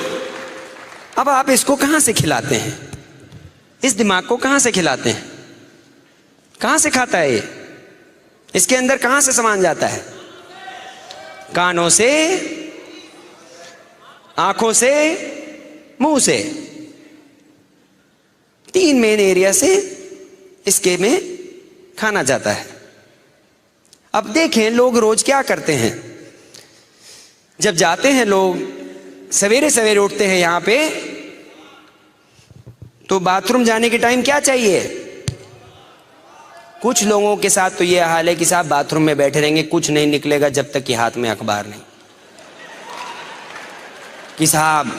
अब आप इसको कहां से खिलाते हैं? इस दिमाग को कहां से खिलाते हैं? कहां से खाता है ये? इसके अंदर कहां से सामान जाता है? कानों से, आंखों से, मुंह से। 3 मेन एरिया से इसके में खाना जाता है। अब देखें लोग रोज क्या करते हैं। जब जाते हैं लोग, सवेरे सवेरे उठते हैं यहां पे, तो बाथरूम जाने के टाइम क्या चाहिए? कुछ लोगों के साथ तो ये हाल है कि साहब बाथरूम में बैठे रहेंगे, कुछ नहीं निकलेगा जब तक कि हाथ में अखबार नहीं। कि साहब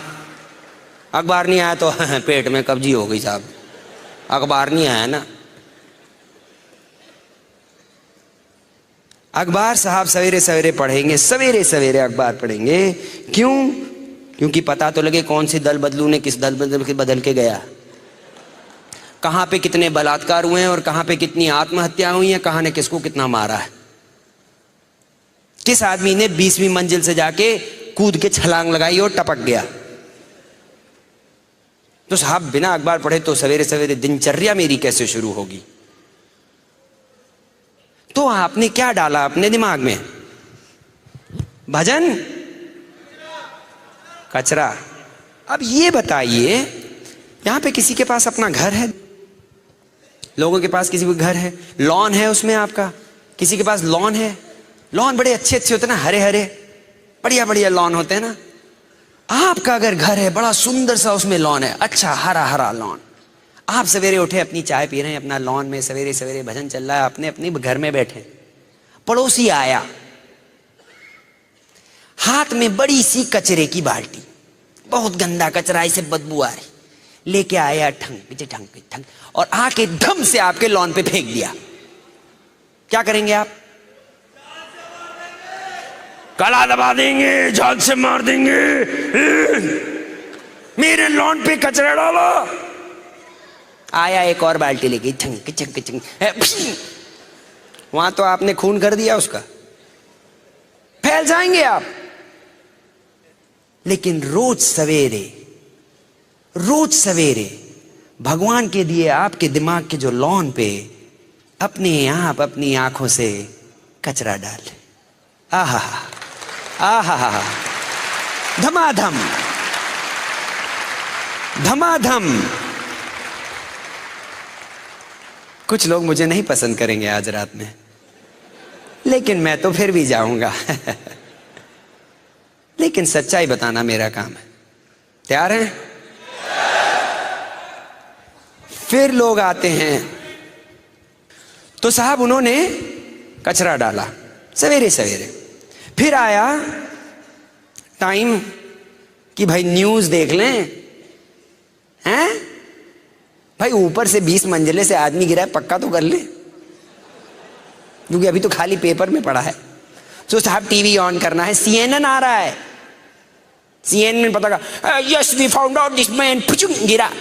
अखबार नहीं आया तो पेट में कब्जी हो गई साहब, अखबार नहीं आया ना। अखबार साहब सवेरे सवेरे पढ़ेंगे, सवेरे सवेरे अखबार पढ़ेंगे। क्यों? क्योंकि पता तो लगे कौन सी दल बदलू ने किस दल बदल के गया, कहां पे कितने बलात्कार हुए हैं और कहां पे कितनी आत्महत्या हुई हैं, कहां ने किसको कितना मारा है, किस आदमी ने 20वीं मंजिल से जाके कूद के छलांग लगाई और टपक गया। तो साहब बिना अखबार पढ़े तो सवेरे सवेरे दिनचर्या मेरी कैसे शुरू होगी? तो आपने क्या डाला अपने दिमाग में? भजन, कचरा। अब ये बताइए, यहां पे किसी के पास अपना घर है? लोगों के पास किसी का घर है, लॉन है उसमें आपका, किसी के पास लॉन है? लॉन बड़े अच्छे अच्छे होते हैं ना, हरे हरे बढ़िया बढ़िया लॉन होते हैं ना। आपका अगर घर है, बड़ा सुंदर सा उसमें लॉन है, अच्छा हरा हरा लॉन। आप सवेरे उठे, अपनी चाय पी रहे हैं अपना लॉन में, सवेरे सवेरे भजन चल रहा है, अपने अपने घर में बैठे। पड़ोसी आया, हाथ में बड़ी सी कचरे की बाल्टी, बहुत गंदा कचरा, इसे बदबू आ रही, लेके आया ठंग, और आके धम से आपके लॉन पे फेंक दिया। क्या करेंगे आप? गला दबा देंगे, जान से मार देंगे, मेरे लॉन पे कचरा डाला। आया एक और बाल्टी लेके, वहां तो आपने खून कर दिया उसका, फैल जाएंगे आप। लेकिन रोज सवेरे भगवान के दिए आपके दिमाग के जो लॉन पे अपने आप अपनी आंखों से कचरा डाल। आहा आहा, धमाधम धमाधम। कुछ लोग मुझे नहीं पसंद करेंगे आज रात में, लेकिन मैं तो फिर भी जाऊंगा। लेकिन सच्चाई बताना मेरा काम है। तैयार हैं? फिर लोग आते हैं, तो साहब उन्होंने कचरा डाला सवेरे सवेरे। फिर आया टाइम कि भाई न्यूज देख लें, हैं भाई, ऊपर से 20 मंजिले से आदमी गिरा है, पक्का तो कर ले, क्योंकि अभी तो खाली पेपर में पड़ा है। तो साहब टीवी ऑन करना है, CNN आ रहा है। CNN में पता का, yes we found out this man, गिरा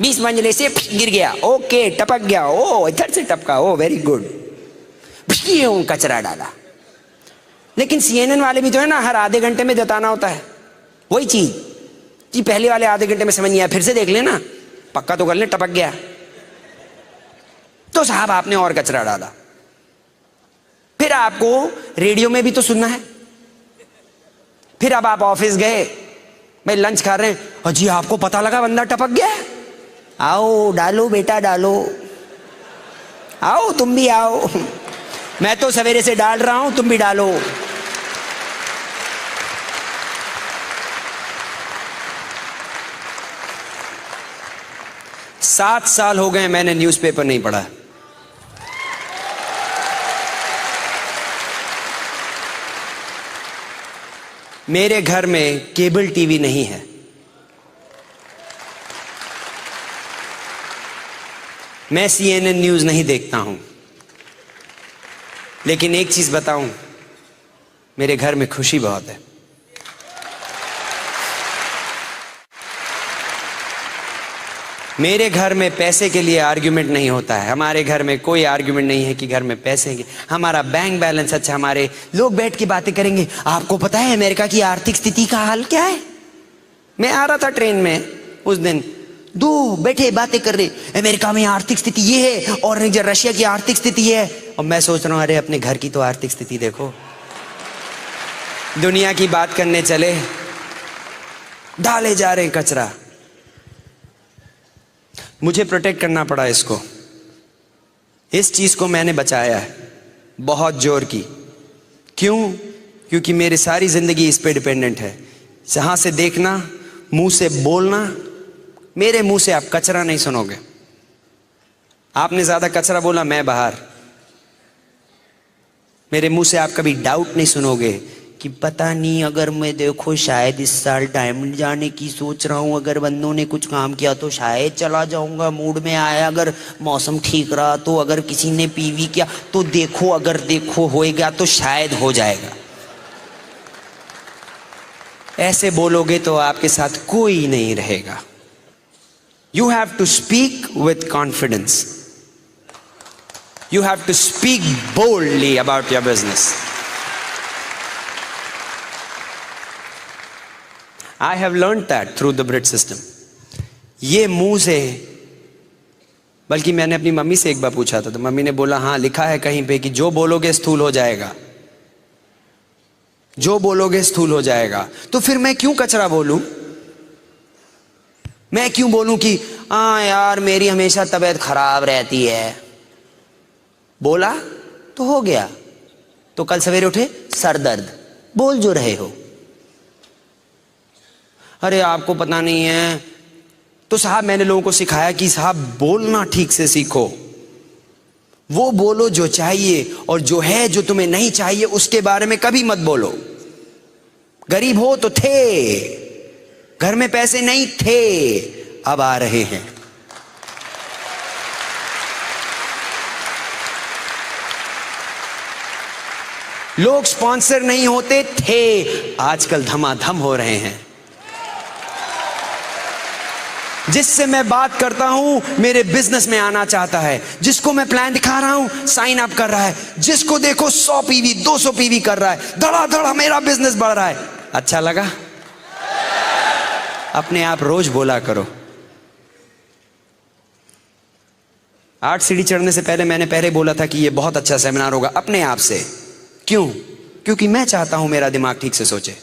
20 मंजिले से, गिर गया, ओके, टपक गया, ओ इधर से टपका, ओ वेरी गुड, कचरा डाला। लेकिन CNN वाले भी जो है ना, हर आधे घंटे में जताना होता है वही चीज जी, पहले वाले आधे घंटे में समझ नहीं आया, फिर से देख लेना, पक्का तो कर ले, टपक गया। तो साहब आपने और कचरा डाला। फिर आपको रेडियो में भी तो सुनना है। फिर अब आप ऑफिस गए, भाई लंच खा रहे हैं, अजी आपको पता लगा बंदा टपक गया, आओ डालो बेटा डालो, आओ तुम भी आओ, मैं तो सवेरे से डाल रहा हूं, तुम भी डालो। सात साल हो गए मैंने न्यूज़पेपर नहीं पढ़ा। मेरे घर में केबल टीवी नहीं है। मैं CNN न्यूज़ नहीं देखता हूं। लेकिन एक चीज बताऊं, मेरे घर में खुशी बहुत है। मेरे घर में पैसे के लिए आर्ग्यूमेंट नहीं होता है। हमारे घर में कोई आर्ग्यूमेंट नहीं है कि घर में पैसे हैं। हमारा बैंक बैलेंस अच्छा, हमारे लोग बैठ के बातें करेंगे, आपको पता है अमेरिका की आर्थिक स्थिति का हाल क्या है। मैं आ रहा था ट्रेन में उस दिन, दो बैठे बातें कर रहे, अमेरिका में आर्थिक स्थिति ये है और रशिया की आर्थिक स्थिति है। और मैं सोच रहा हूं, अरे अपने घर की तो आर्थिक स्थिति देखो। दुनिया की बात करने चले, डाले जा रहे कचरा। मुझे प्रोटेक्ट करना पड़ा इसको। इस चीज को मैंने बचाया है बहुत जोर की। क्यों? क्योंकि मेरी सारी जिंदगी इस पे डिपेंडेंट है। जहां से देखना, मुंह से बोलना, मेरे मुंह से आप कचरा नहीं सुनोगे। आपने ज्यादा कचरा बोला, मैं बाहर। मेरे मुंह से आप कभी डाउट नहीं सुनोगे कि पता नहीं, अगर मैं देखो शायद इस साल डायमंड जाने की सोच रहा हूं, अगर बंदों ने कुछ काम किया तो शायद चला जाऊंगा, मूड में आया, अगर मौसम ठीक रहा तो, अगर किसी ने PV किया तो देखो, अगर देखो होएगा तो शायद हो जाएगा। ऐसे बोलोगे तो आपके साथ कोई नहीं रहेगा। You have to speak with confidence. You have to speak boldly about your business. I have learned that through the Brit system. ये मुंह से, बल्कि मैंने अपनी मम्मी से एक बार पूछा था, तो मम्मी ने बोला हाँ लिखा है कहीं पे कि जो बोलोगे स्थूल हो जाएगा। जो बोलोगे स्थूल हो जाएगा। तो फिर मैं क्यों कचरा बोलूं? मैं क्यों बोलूं कि हाँ यार मेरी हमेशा तबीयत खराब रहती है? बोला तो हो गया। तो कल सवेरे उठे सर दर्द, बोल जो रहे हो। अरे आपको पता नहीं है, तो साहब मैंने लोगों को सिखाया कि साहब बोलना ठीक से सीखो। वो बोलो जो चाहिए, और जो है जो तुम्हें नहीं चाहिए उसके बारे में कभी मत बोलो। गरीब हो तो थे, घर में पैसे नहीं थे, अब आ रहे हैं। लोग स्पॉन्सर नहीं होते थे, आजकल धमाधम हो रहे हैं। जिससे मैं बात करता हूं मेरे बिजनेस में आना चाहता है, जिसको मैं प्लान दिखा रहा हूं साइन अप कर रहा है, जिसको देखो 100 पीवी 200 पीवी कर रहा है, धड़ा मेरा बिजनेस बढ़ रहा है। अच्छा लगा? अपने आप रोज बोला करो। 8 सीढ़ी चढ़ने से पहले मैंने पहले बोला था कि ये बहुत अच्छा सेमिनार होगा, अपने आप से। क्यों? क्योंकि मैं चाहता हूं मेरा दिमाग ठीक से सोचे।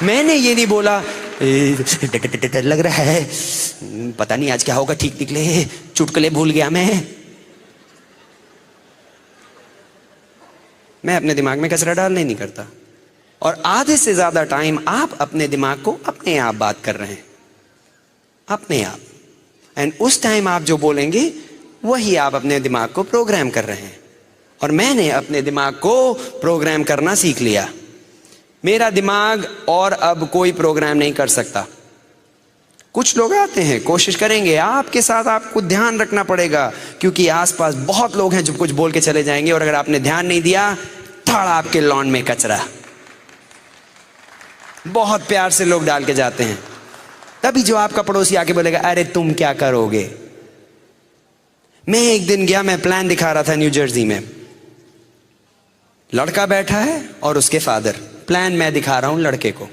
मैंने ये नहीं बोला डर लग रहा है, पता नहीं आज क्या होगा, ठीक निकले, चुटकुले भूल गया मैं अपने दिमाग में कचरा डालने नहीं करता। और आधे से ज्यादा टाइम आप अपने दिमाग को अपने आप बात कर रहे हैं, अपने आप। एंड उस टाइम आप जो बोलेंगे वही आप अपने दिमाग को प्रोग्राम कर रहे हैं। और मैंने अपने दिमाग को प्रोग्राम करना सीख लिया। मेरा दिमाग और अब कोई प्रोग्राम नहीं कर सकता। कुछ लोग आते हैं, कोशिश करेंगे, आपके साथ आपको ध्यान रखना पड़ेगा, क्योंकि आसपास बहुत लोग हैं जो कुछ बोल के चले जाएंगे, और अगर आपने ध्यान नहीं दिया थोड़ा आपके लॉन में कचरा। बहुत प्यार से लोग डाल के जाते हैं, तभी जो आपका पड़ोसी आके बोलेगा अरे तुम क्या करोगे। मैं एक दिन गया, मैं प्लान दिखा रहा था न्यू जर्सी में। लड़का बैठा है और उसके फादर, प्लान मैं दिखा रहा हूं लड़के को,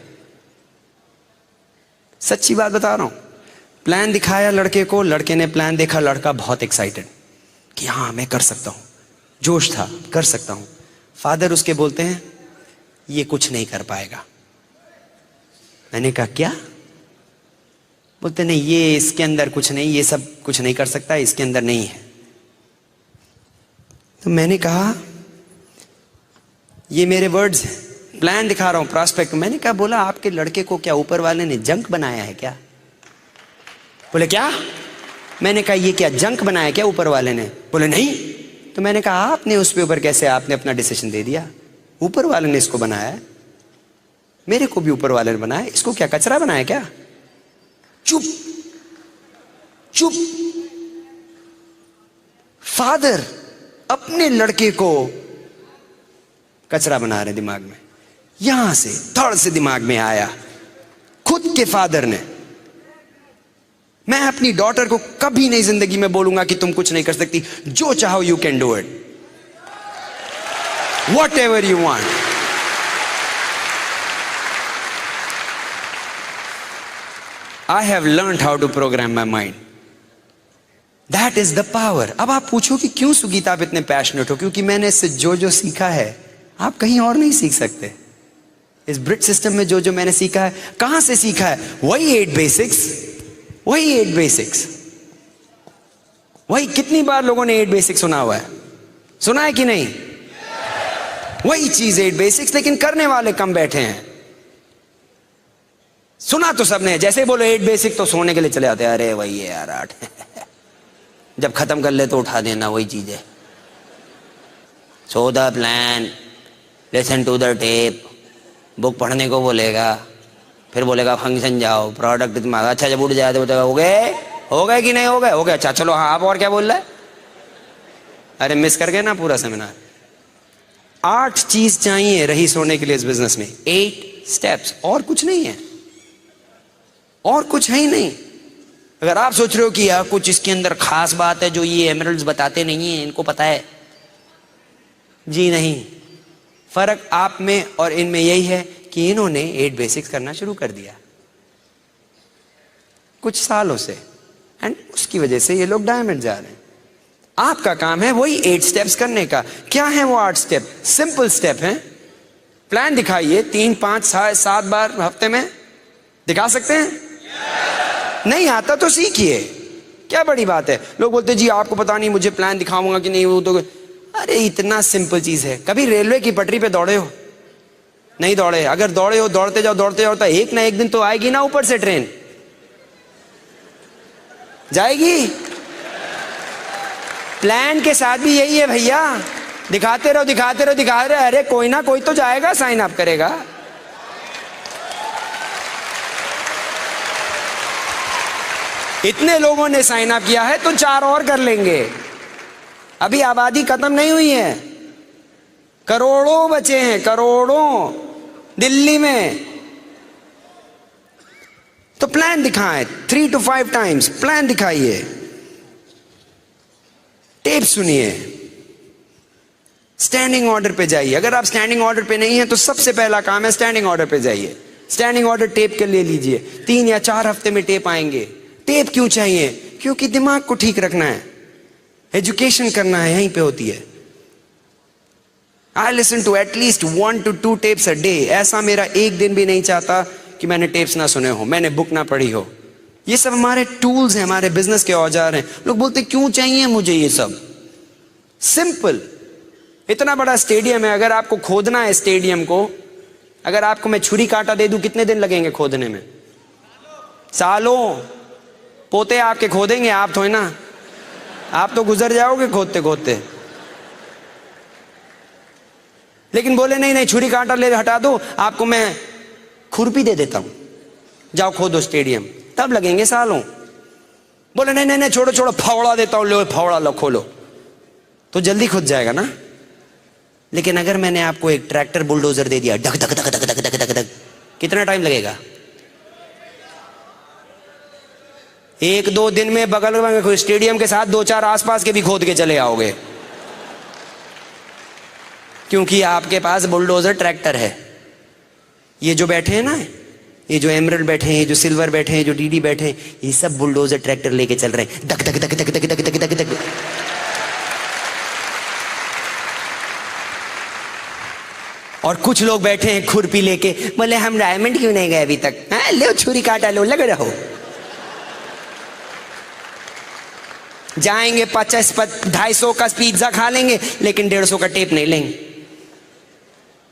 सच्ची बात बता रहा हूं। प्लान दिखाया लड़के को, लड़के ने प्लान देखा, लड़का बहुत एक्साइटेड कि हाँ मैं कर सकता हूं, जोश था, कर सकता हूं। फादर उसके बोलते हैं ये कुछ नहीं कर पाएगा। मैंने कहा क्या? बोलते नहीं, ये इसके अंदर कुछ नहीं, ये सब कुछ नहीं कर सकता, इसके अंदर नहीं है। तो मैंने कहा ये मेरे वर्ड्स हैं, प्लान दिखा रहा हूं, प्रॉस्पेक्ट। मैंने कहा, बोला आपके लड़के को क्या ऊपर वाले ने जंक बनाया है क्या? बोले क्या? मैंने कहा ये क्या जंक बनाया क्या ऊपर वाले ने? बोले नहीं। तो मैंने कहा आपने उस पे ऊपर कैसे, आपने अपना डिसीजन दे दिया, ऊपर वाले ने इसको बनाया है, मेरे को भी ऊपर वाले ने बनाया, इसको क्या कचरा बनाया क्या? चुप चुप। फादर अपने लड़के को कचरा बना रहे दिमाग में, यहां से थर्ड से दिमाग में आया खुद के फादर ने। मैं अपनी डॉटर को कभी नहीं जिंदगी में बोलूंगा कि तुम कुछ नहीं कर सकती, जो चाहो you can do it, whatever you want. I have learned how to program my mind, that is the power. अब आप पूछो कि क्यों सुगीता आप इतने पैशनेट हो? क्योंकि मैंने इससे जो सीखा है आप कहीं और नहीं सीख सकते। इस ब्रिट सिस्टम में जो मैंने सीखा है, कहां से सीखा है? वही 8 बेसिक्स, वही 8 बेसिक्स, वही। कितनी बार लोगों ने 8 बेसिक्स सुना हुआ है? सुना है कि नहीं? वही चीज 8 बेसिक्स, लेकिन करने वाले कम बैठे हैं। सुना तो सबने, जैसे बोलो 8 बेसिक तो सोने के लिए चले आते हैं, अरे वही है यार 8 जब खत्म कर ले तो उठा देना, वही चीज है। So the plan, listen to the tape, book पढ़ने को बोलेगा, फिर बोलेगा फंक्शन जाओ, प्रोडक्ट दिमाग। अच्छा जब उठ जाए तो बोलेगा हो गए कि नहीं हो गए? हो गए, अच्छा चलो हाँ, आप और क्या बोल रहे हैं? अरे मिस कर गए ना पूरा सेमिनार। 8 चीज चाहिए रही सोने के लिए इस बिजनेस में, 8 स्टेप्स, और कुछ नहीं है, और कुछ है ही नहीं। अगर आप सोच रहे हो कि यार कुछ इसके अंदर खास बात है जो ये एमरल्ड्स बताते नहीं है, इनको पता है, जी नहीं। फर्क आप में और इनमें यही है कि इन्होंने 8 बेसिक्स करना शुरू कर दिया कुछ सालों से, एंड उसकी वजह से ये लोग डायमंड जा रहे हैं। आपका काम है वही 8 स्टेप्स करने का। क्या है वो 8 स्टेप? सिंपल स्टेप है। प्लान दिखाइए 3, 5, 7 बार हफ्ते में। दिखा सकते हैं? नहीं आता तो सीखिए, क्या बड़ी बात है। लोग बोलते जी आपको पता नहीं मुझे प्लान दिखाऊंगा कि नहीं, वो तो अरे इतना सिंपल चीज है। कभी रेलवे की पटरी पे दौड़े हो? नहीं दौड़े। अगर दौड़े हो, दौड़ते जाओ दौड़ते जाओ, तो एक ना एक दिन तो आएगी ना ऊपर से ट्रेन। जाएगी। प्लान के साथ भी यही है भैया, दिखाते रहो दिखाते रहो दिखाते रहो, अरे कोई ना कोई तो जाएगा, साइन अप करेगा। इतने लोगों ने साइन अप किया है तो 4 और कर लेंगे। अभी आबादी खत्म नहीं हुई है, करोड़ों बचे हैं, करोड़ों दिल्ली में। तो प्लान दिखाएं 3 to 5 टाइम्स, प्लान दिखाइए, टेप सुनिए, स्टैंडिंग ऑर्डर पे जाइए। अगर आप स्टैंडिंग ऑर्डर पे नहीं है तो सबसे पहला काम है स्टैंडिंग ऑर्डर पे जाइए। स्टैंडिंग ऑर्डर टेप के ले लीजिए, 3 या 4 हफ्ते में टेप आएंगे। टेप क्यों चाहिए? क्योंकि दिमाग को ठीक रखना है, एजुकेशन करना है, यहीं पे होती है। I listen to at least 1 to 2 tapes a day. ऐसा मेरा एक दिन भी नहीं चाहता कि मैंने टेप्स ना सुने हो, मैंने बुक ना पढ़ी हो। ये सब हमारे टूल्स हैं, हमारे बिजनेस के औजार हैं। लोग बोलते क्यों चाहिए मुझे ये सब? सिंपल। इतना बड़ा स्टेडियम है, अगर आपको खोदना है स्टेडियम को, अगर आपको मैं छुरी कांटा दे दूं, कितने दिन लगेंगे खोदने में? सालों। पोते आपके खोदेंगे, आप थोड़े ना। आप तो गुजर जाओगे खोदते खोदते। लेकिन बोले नहीं नहीं, छुरी कांटा ले हटा दो, आपको मैं खुरपी दे देता हूं, जाओ खोदो स्टेडियम। तब लगेंगे सालों। बोले नहीं नहीं नहीं, छोड़ो छोड़ो, फावड़ा देता हूं, लो फावड़ा लो खोलो, तो जल्दी खुद जाएगा ना। लेकिन अगर मैंने आपको एक ट्रैक्टर बुलडोजर दे दिया, धक धक धक धक धक धक धक धक, कितना टाइम लगेगा? 1-2 दिन में बगल में स्टेडियम के साथ 2-4 आसपास के भी खोद के चले आओगे, क्योंकि आपके पास बुलडोजर ट्रैक्टर है। ये जो बैठे हैं ना, ये जो एमरल्ड बैठे हैं, ये जो सिल्वर बैठे हैं, जो डीडी बैठे हैं, ये सब बुलडोजर ट्रैक्टर लेके चल रहे हैं, धक धक धक धक धक धक धक धक। और कुछ लोग बैठे हैं खुरपी लेके, बोले हम डायमंड क्यों नहीं गए अभी तक? हाँ लो छुरी काटा लो, लग रहो। जाएंगे 250 का पिज्जा खा लेंगे, लेकिन 150 का टेप नहीं लेंगे।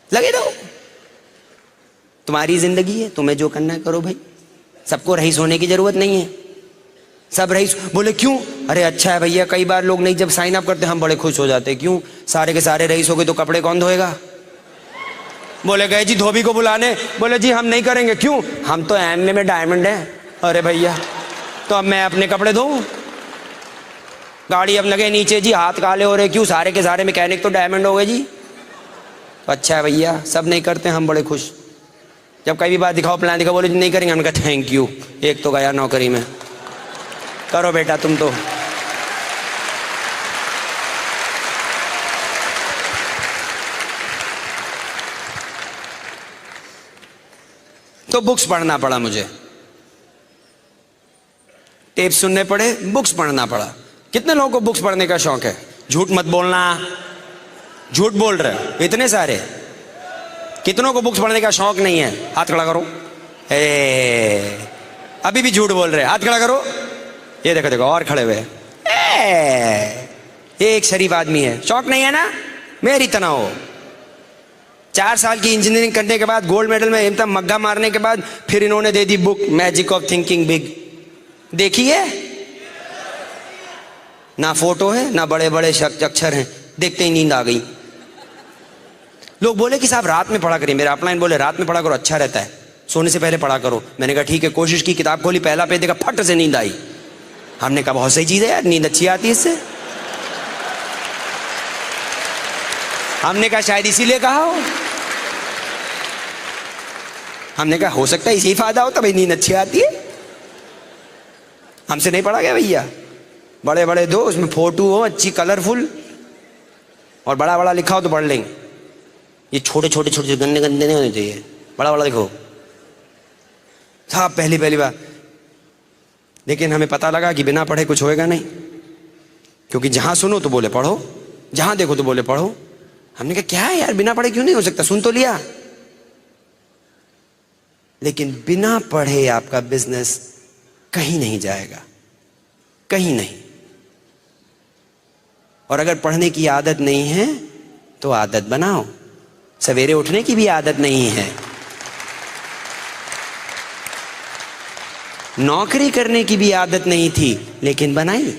लगे रहो, तुम्हारी जिंदगी है, तुम्हें जो करना है करो भाई। सबको रईस होने की जरूरत नहीं है। सब रईस। बोले क्यों? अरे अच्छा है भैया, कई बार लोग नहीं, जब साइन अप करते हम बड़े खुश हो जाते। क्यों? सारे के सारे रईस हो गए तो कपड़े कौन धोएगा? बोले गए जी धोबी को बुलाने, बोले जी हम नहीं करेंगे। क्यों? हम तो एमए में डायमंड है। अरे भैया, तो अब मैं अपने कपड़े धोऊं? गाड़ी अब लगे नीचे जी, हाथ काले हो रहे। क्यों? सारे के सारे मैकेनिक तो डायमंड हो गए जी। तो अच्छा है भैया, सब नहीं करते, हम बड़े खुश। जब कई भी बात दिखाओ, प्लान दिखाओ, बोले नहीं करेंगे, हमने कहा थैंक यू, एक तो गया नौकरी में। करो बेटा तुम तो बुक्स पढ़ना पड़ा मुझे, टेप सुनने पड़े, बुक्स पढ़ना पड़ा। कितने लोगों को बुक्स पढ़ने का शौक है? झूठ मत बोलना, झूठ बोल रहे इतने सारे। कितनों को बुक्स पढ़ने का शौक नहीं है? हाथ खड़ा करो। अभी भी झूठ बोल रहे, हाथ खड़ा करो। ये देखो देखो, और खड़े हुए। एक शरीफ आदमी है, शौक नहीं है ना? मेरी तरह हो। 4 साल की इंजीनियरिंग करने के बाद, गोल्ड मेडल में एकदम मग्गा मारने के बाद, फिर इन्होंने दे दी book Magic of Thinking Big. देखी है? ना फोटो है, ना बड़े बड़े अक्षर हैं, देखते ही नींद आ गई। लोग बोले कि साहब रात में पढ़ा करिए, मेरे अपलाइन बोले रात में पढ़ा करो, अच्छा रहता है, सोने से पहले पढ़ा करो। मैंने कहा ठीक है, कोशिश की, किताब खोली, पहला पेज देखा, फट से नींद आई। हमने कहा बहुत सही चीज है यार, नींद अच्छी आती है इससे। हमने कहा शायद इसीलिए कहा हो। हमने कहा हो सकता है इसी फायदा हो, तभी नींद अच्छी आती है। हमसे नहीं पढ़ा गया भैया। बड़े बड़े दो, उसमें फोटो हो अच्छी कलरफुल, और बड़ा बड़ा लिखा हो तो पढ़ लेंगे। ये छोटे छोटे छोटे गंदे गंदे नहीं होने चाहिए, बड़ा बड़ा लिखो। था पहली बार। लेकिन हमें पता लगा कि बिना पढ़े कुछ होएगा नहीं। क्योंकि जहां सुनो तो बोले पढ़ो, जहां देखो तो बोले पढ़ो। हमने कहा क्या है यार, बिना पढ़े क्यों नहीं हो सकता, सुन तो लिया। लेकिन बिना पढ़े आपका बिजनेस कहीं नहीं जाएगा, कहीं नहीं। और अगर पढ़ने की आदत नहीं है तो आदत बनाओ। सवेरे उठने की भी आदत नहीं है, नौकरी करने की भी आदत नहीं थी, लेकिन बनाई।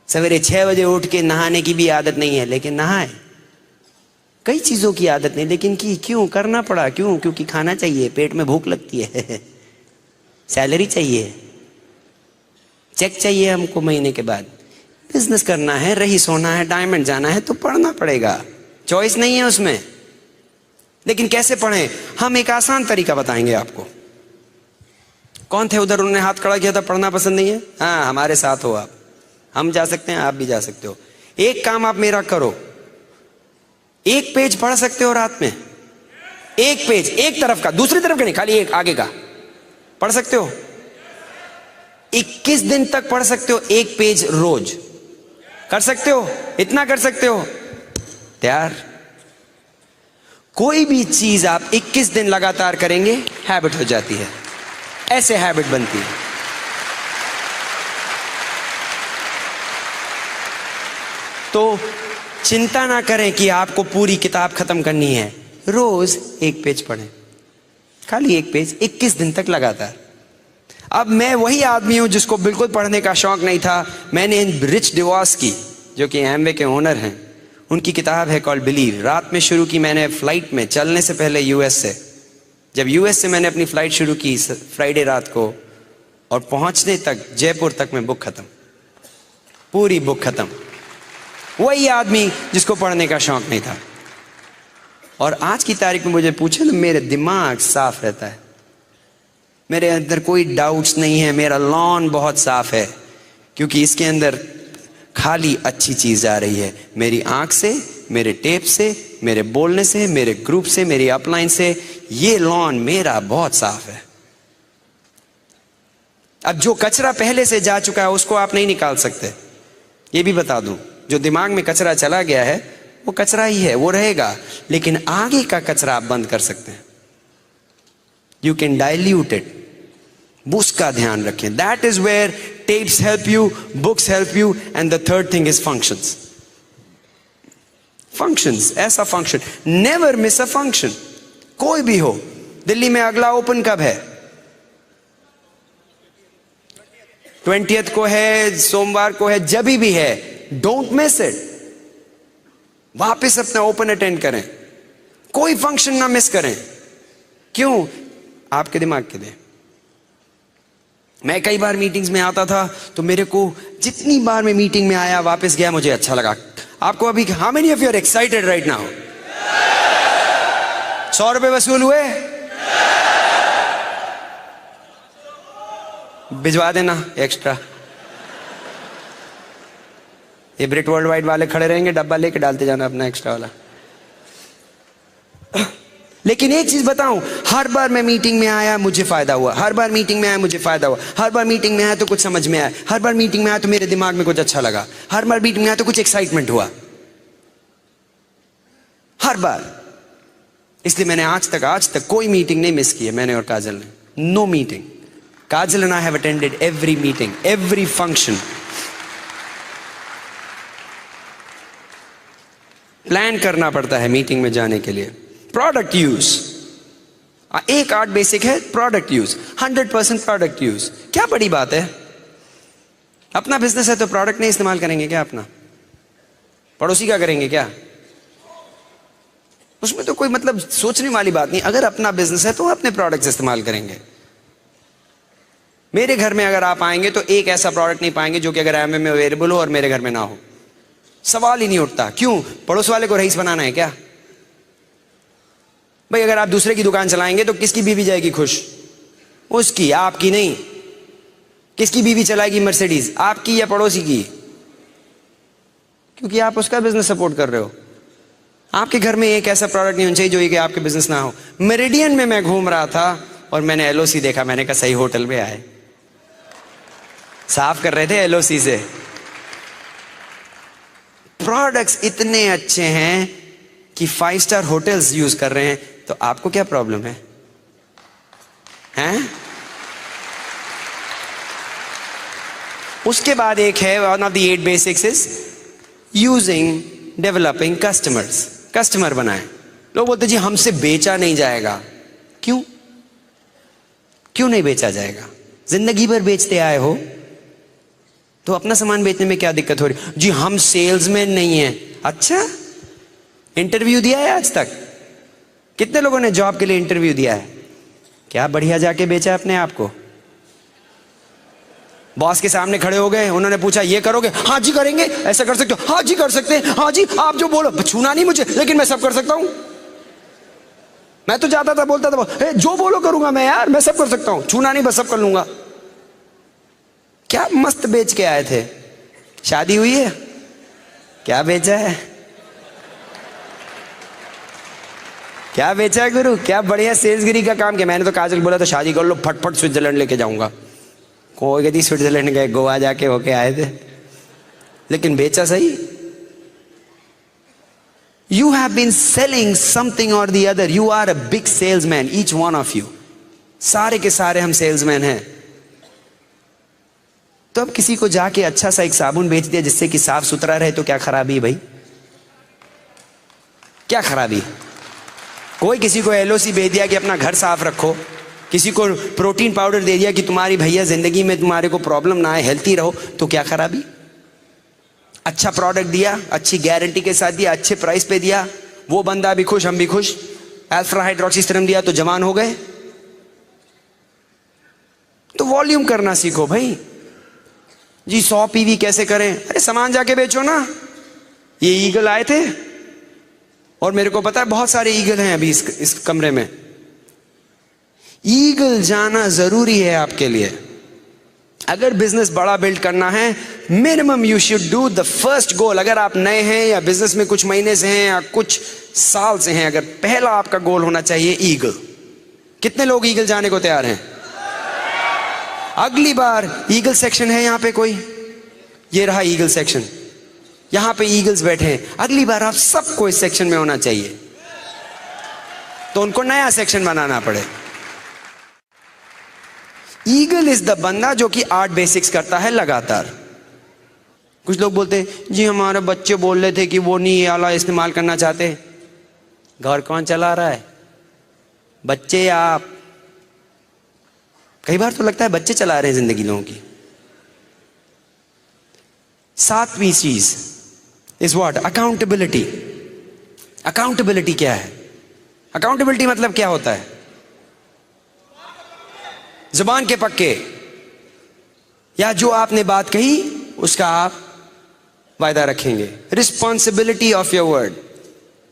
सवेरे 6 बजे उठ के नहाने की भी आदत नहीं है, लेकिन नहाए। कई चीजों की आदत नहीं, लेकिन की क्यों करना पड़ा, क्यों? क्योंकि खाना चाहिए, पेट में भूख लगती है सैलरी चाहिए, चेक चाहिए हमको महीने के बाद, बिजनेस करना है, रईस होना है, डायमंड जाना है, तो पढ़ना पड़ेगा, चॉइस नहीं है उसमें। लेकिन कैसे पढ़ें? हम एक आसान तरीका बताएंगे आपको। कौन थे उधर, उन्होंने हाथ खड़ा किया था, पढ़ना पसंद नहीं है? हाँ, हमारे साथ हो आप, हम जा सकते हैं, आप भी जा सकते हो। एक काम आप मेरा करो, एक पेज पढ़ सकते हो रात में, एक पेज, एक तरफ का, दूसरी तरफ का नहीं, खाली एक आगे का पढ़ सकते हो। 21 दिन तक पढ़ सकते हो, एक पेज रोज। कर सकते हो? इतना कर सकते हो? तैयार? कोई भी चीज आप 21 दिन लगातार करेंगे, हैबिट हो जाती है, ऐसे हैबिट बनती है। तो चिंता ना करें कि आपको पूरी किताब खत्म करनी है, रोज एक पेज पढ़ें, खाली एक पेज, 21 दिन तक लगातार। अब मैं वही आदमी हूं जिसको बिल्कुल पढ़ने का शौक नहीं था। मैंने रिच डिवॉस की, जो कि एमवे के ओनर हैं, उनकी किताब है कॉल्ड बिलीव, रात में शुरू की मैंने फ्लाइट में, चलने से पहले यूएस से। जब यूएस से मैंने अपनी फ्लाइट शुरू की फ्राइडे रात को, और पहुंचने तक जयपुर तक में बुक खत्म, पूरी बुक खत्म। वही आदमी जिसको पढ़ने का शौक नहीं था। और आज की तारीख में मुझे पूछे तो मेरे दिमाग साफ रहता है, मेरे अंदर कोई डाउट्स नहीं है, मेरा लॉन बहुत साफ है, क्योंकि इसके अंदर खाली अच्छी चीज आ रही है। मेरी आंख से, मेरे टेप से, मेरे बोलने से, मेरे ग्रुप से, मेरी अपलाइन से, ये लॉन मेरा बहुत साफ है। अब जो कचरा पहले से जा चुका है उसको आप नहीं निकाल सकते, ये भी बता दूं। जो दिमाग में कचरा चला गया है वो कचरा ही है, वो रहेगा, लेकिन आगे का कचरा आप बंद कर सकते हैं। यू कैन डाइल्यूट इट, उसका ध्यान रखें। That is where tapes help you, books help you, and the third thing is functions. Functions, ऐसा function, never miss a function. कोई भी हो। दिल्ली में अगला ओपन कब है? 20th को है, सोमवार को है, जब भी है, डोंट मिस इट। वापस अपना ओपन अटेंड करें, कोई फंक्शन ना मिस करें। क्यों? आपके दिमाग के लिए। मैं कई बार मीटिंग्स में आता था तो मेरे को, जितनी बार मैं मीटिंग में आया वापस गया, मुझे अच्छा लगा। आपको अभी, how many of you are excited right now? 100 रुपए वसूल हुए? भिजवा देना एक्स्ट्रा। ये ब्रिट वर्ल्ड वाइड वाले खड़े रहेंगे, डब्बा लेके डालते जाना अपना एक्स्ट्रा वाला। लेकिन एक चीज बताऊं, हर बार मैं मीटिंग में आया मुझे फायदा हुआ, हर बार मीटिंग में आया मुझे फायदा हुआ, हर बार मीटिंग में आया तो कुछ समझ में आया, हर बार मीटिंग में आया तो मेरे दिमाग में कुछ अच्छा लगा, हर बार मीटिंग में आया तो कुछ एक्साइटमेंट हुआ, हर बार। इसलिए मैंने आज तक कोई मीटिंग नहीं मिस की है, मैंने और काजल ने। No meeting. Kajal and I have attended every meeting, every function. Plan करना पड़ता है मीटिंग में जाने के लिए। प्रोडक्ट यूज, एक आर्ट बेसिक है, प्रोडक्ट यूज, 100% प्रोडक्ट यूज। क्या बड़ी बात है? अपना बिजनेस है तो प्रोडक्ट नहीं इस्तेमाल करेंगे क्या अपना? पड़ोसी का करेंगे क्या? उसमें तो कोई मतलब सोचने वाली बात नहीं। अगर अपना बिजनेस है तो अपने प्रोडक्ट्स इस्तेमाल करेंगे। मेरे घर में अगर आप आएंगे तो एक ऐसा प्रोडक्ट नहीं पाएंगे जो कि अगर एमवे में अवेलेबल हो और मेरे घर में ना हो। सवाल ही नहीं उठता। क्यों? पड़ोस वाले को रईस बनाना है क्या? भाई अगर आप दूसरे की दुकान चलाएंगे तो किसकी बीवी जाएगी खुश? उसकी, आपकी नहीं। किसकी बीवी चलाएगी मर्सिडीज, आपकी या पड़ोसी की? क्योंकि आप उसका बिजनेस सपोर्ट कर रहे हो। आपके घर में एक ऐसा प्रोडक्ट नहीं होना चाहिए जो कि आपके बिजनेस ना हो। मेरिडियन में मैं घूम रहा था और मैंने एलओसी देखा, मैंने कहा सही होटल में आए। साफ कर रहे थे एलओसी से, प्रोडक्ट्स इतने अच्छे हैं कि 5 स्टार होटल्स यूज कर रहे हैं, तो आपको क्या प्रॉब्लम है? हैं? उसके बाद एक है, one of the 8 basics is using developing customers. Customer बनाए। लोग बोलते जी हमसे बेचा नहीं जाएगा। क्यों? क्यों नहीं बेचा जाएगा? जिंदगी भर बेचते आए हो तो अपना सामान बेचने में क्या दिक्कत हो रही? जी हम सेल्समैन नहीं है। अच्छा, इंटरव्यू दिया है आज तक? कितने लोगों ने जॉब के लिए इंटरव्यू दिया है? क्या बढ़िया जाके बेचा अपने आप को? बॉस के सामने खड़े हो गए, उन्होंने पूछा ये करोगे? हाँ जी करेंगे। ऐसा कर सकते हो? हाँ जी कर सकते हैं। हाँ जी आप जो बोलो, छूना नहीं मुझे, लेकिन मैं सब कर सकता हूं। मैं तो जाता था बोलता था जो बोलो करूंगा मैं, यार मैं सब कर सकता हूं, छूना नहीं बस सब कर लूंगा। क्या मस्त बेच के आए थे। शादी हुई है? क्या बेचा है? क्या बेचा है गुरु? क्या बढ़िया सेल्सगिरी का काम किया। मैंने तो काजल बोला तो शादी कर लो, फटफट स्विट्जरलैंड लेके जाऊंगा। कोई कहती स्विट्जरलैंड गए, गोवा जाके होके आए थे, लेकिन बेचा सही। You have been selling something or the other. You are a big salesman, each one of you. सारे के सारे हम सेल्समैन हैं। तो अब किसी को जाके अच्छा सा एक साबुन बेच दिया जिससे कि साफ सुथरा रहे, तो क्या खराबी है भाई? क्या खराबी? कोई किसी को एलओसी भेज दिया कि अपना घर साफ रखो, किसी को प्रोटीन पाउडर दे दिया कि तुम्हारी भैया जिंदगी में तुम्हारे को प्रॉब्लम ना आए, हेल्थी रहो, तो क्या खराबी? अच्छा प्रोडक्ट दिया, अच्छी गारंटी के साथ दिया, अच्छे प्राइस पे दिया, वो बंदा भी खुश, हम भी खुश। अल्फा हाइड्रोक्सीस्टरम दिया तो जवान हो गए। तो वॉल्यूम करना सीखो भाई। जी 100 पीवी कैसे करें? अरे सामान जाके बेचो ना। ये ईगल आए थे और मेरे को पता है बहुत सारे ईगल हैं अभी इस कमरे में। ईगल जाना जरूरी है आपके लिए। अगर बिजनेस बड़ा बिल्ड करना है, minimum you should do the first goal. अगर आप नए हैं या बिजनेस में कुछ महीने से हैं या कुछ साल से हैं, अगर पहला आपका गोल होना चाहिए ईगल। कितने लोग ईगल जाने को तैयार हैं? अगली बार ईगल सेक्शन है यहां पे कोई? ये रहा ईगल सेक्शन, यहां पे ईगल्स बैठे हैं। अगली बार आप सबको इस सेक्शन में होना चाहिए, तो उनको नया सेक्शन बनाना पड़े। ईगल इज द बंदा जो कि 8 बेसिक्स करता है लगातार। कुछ लोग बोलते हैं जी हमारे बच्चे बोल रहे थे कि वो नहीं ये वाला इस्तेमाल करना चाहते। घर कौन चला रहा है? बच्चे या आप? कई बार तो लगता है बच्चे चला रहे हैं जिंदगी लोगों की। 7वीं चीज इज व्हाट? अकाउंटेबिलिटी। अकाउंटेबिलिटी क्या है? अकाउंटेबिलिटी मतलब क्या होता है? जुबान के पक्के, या जो आपने बात कही उसका आप वायदा रखेंगे। Responsibility of your word.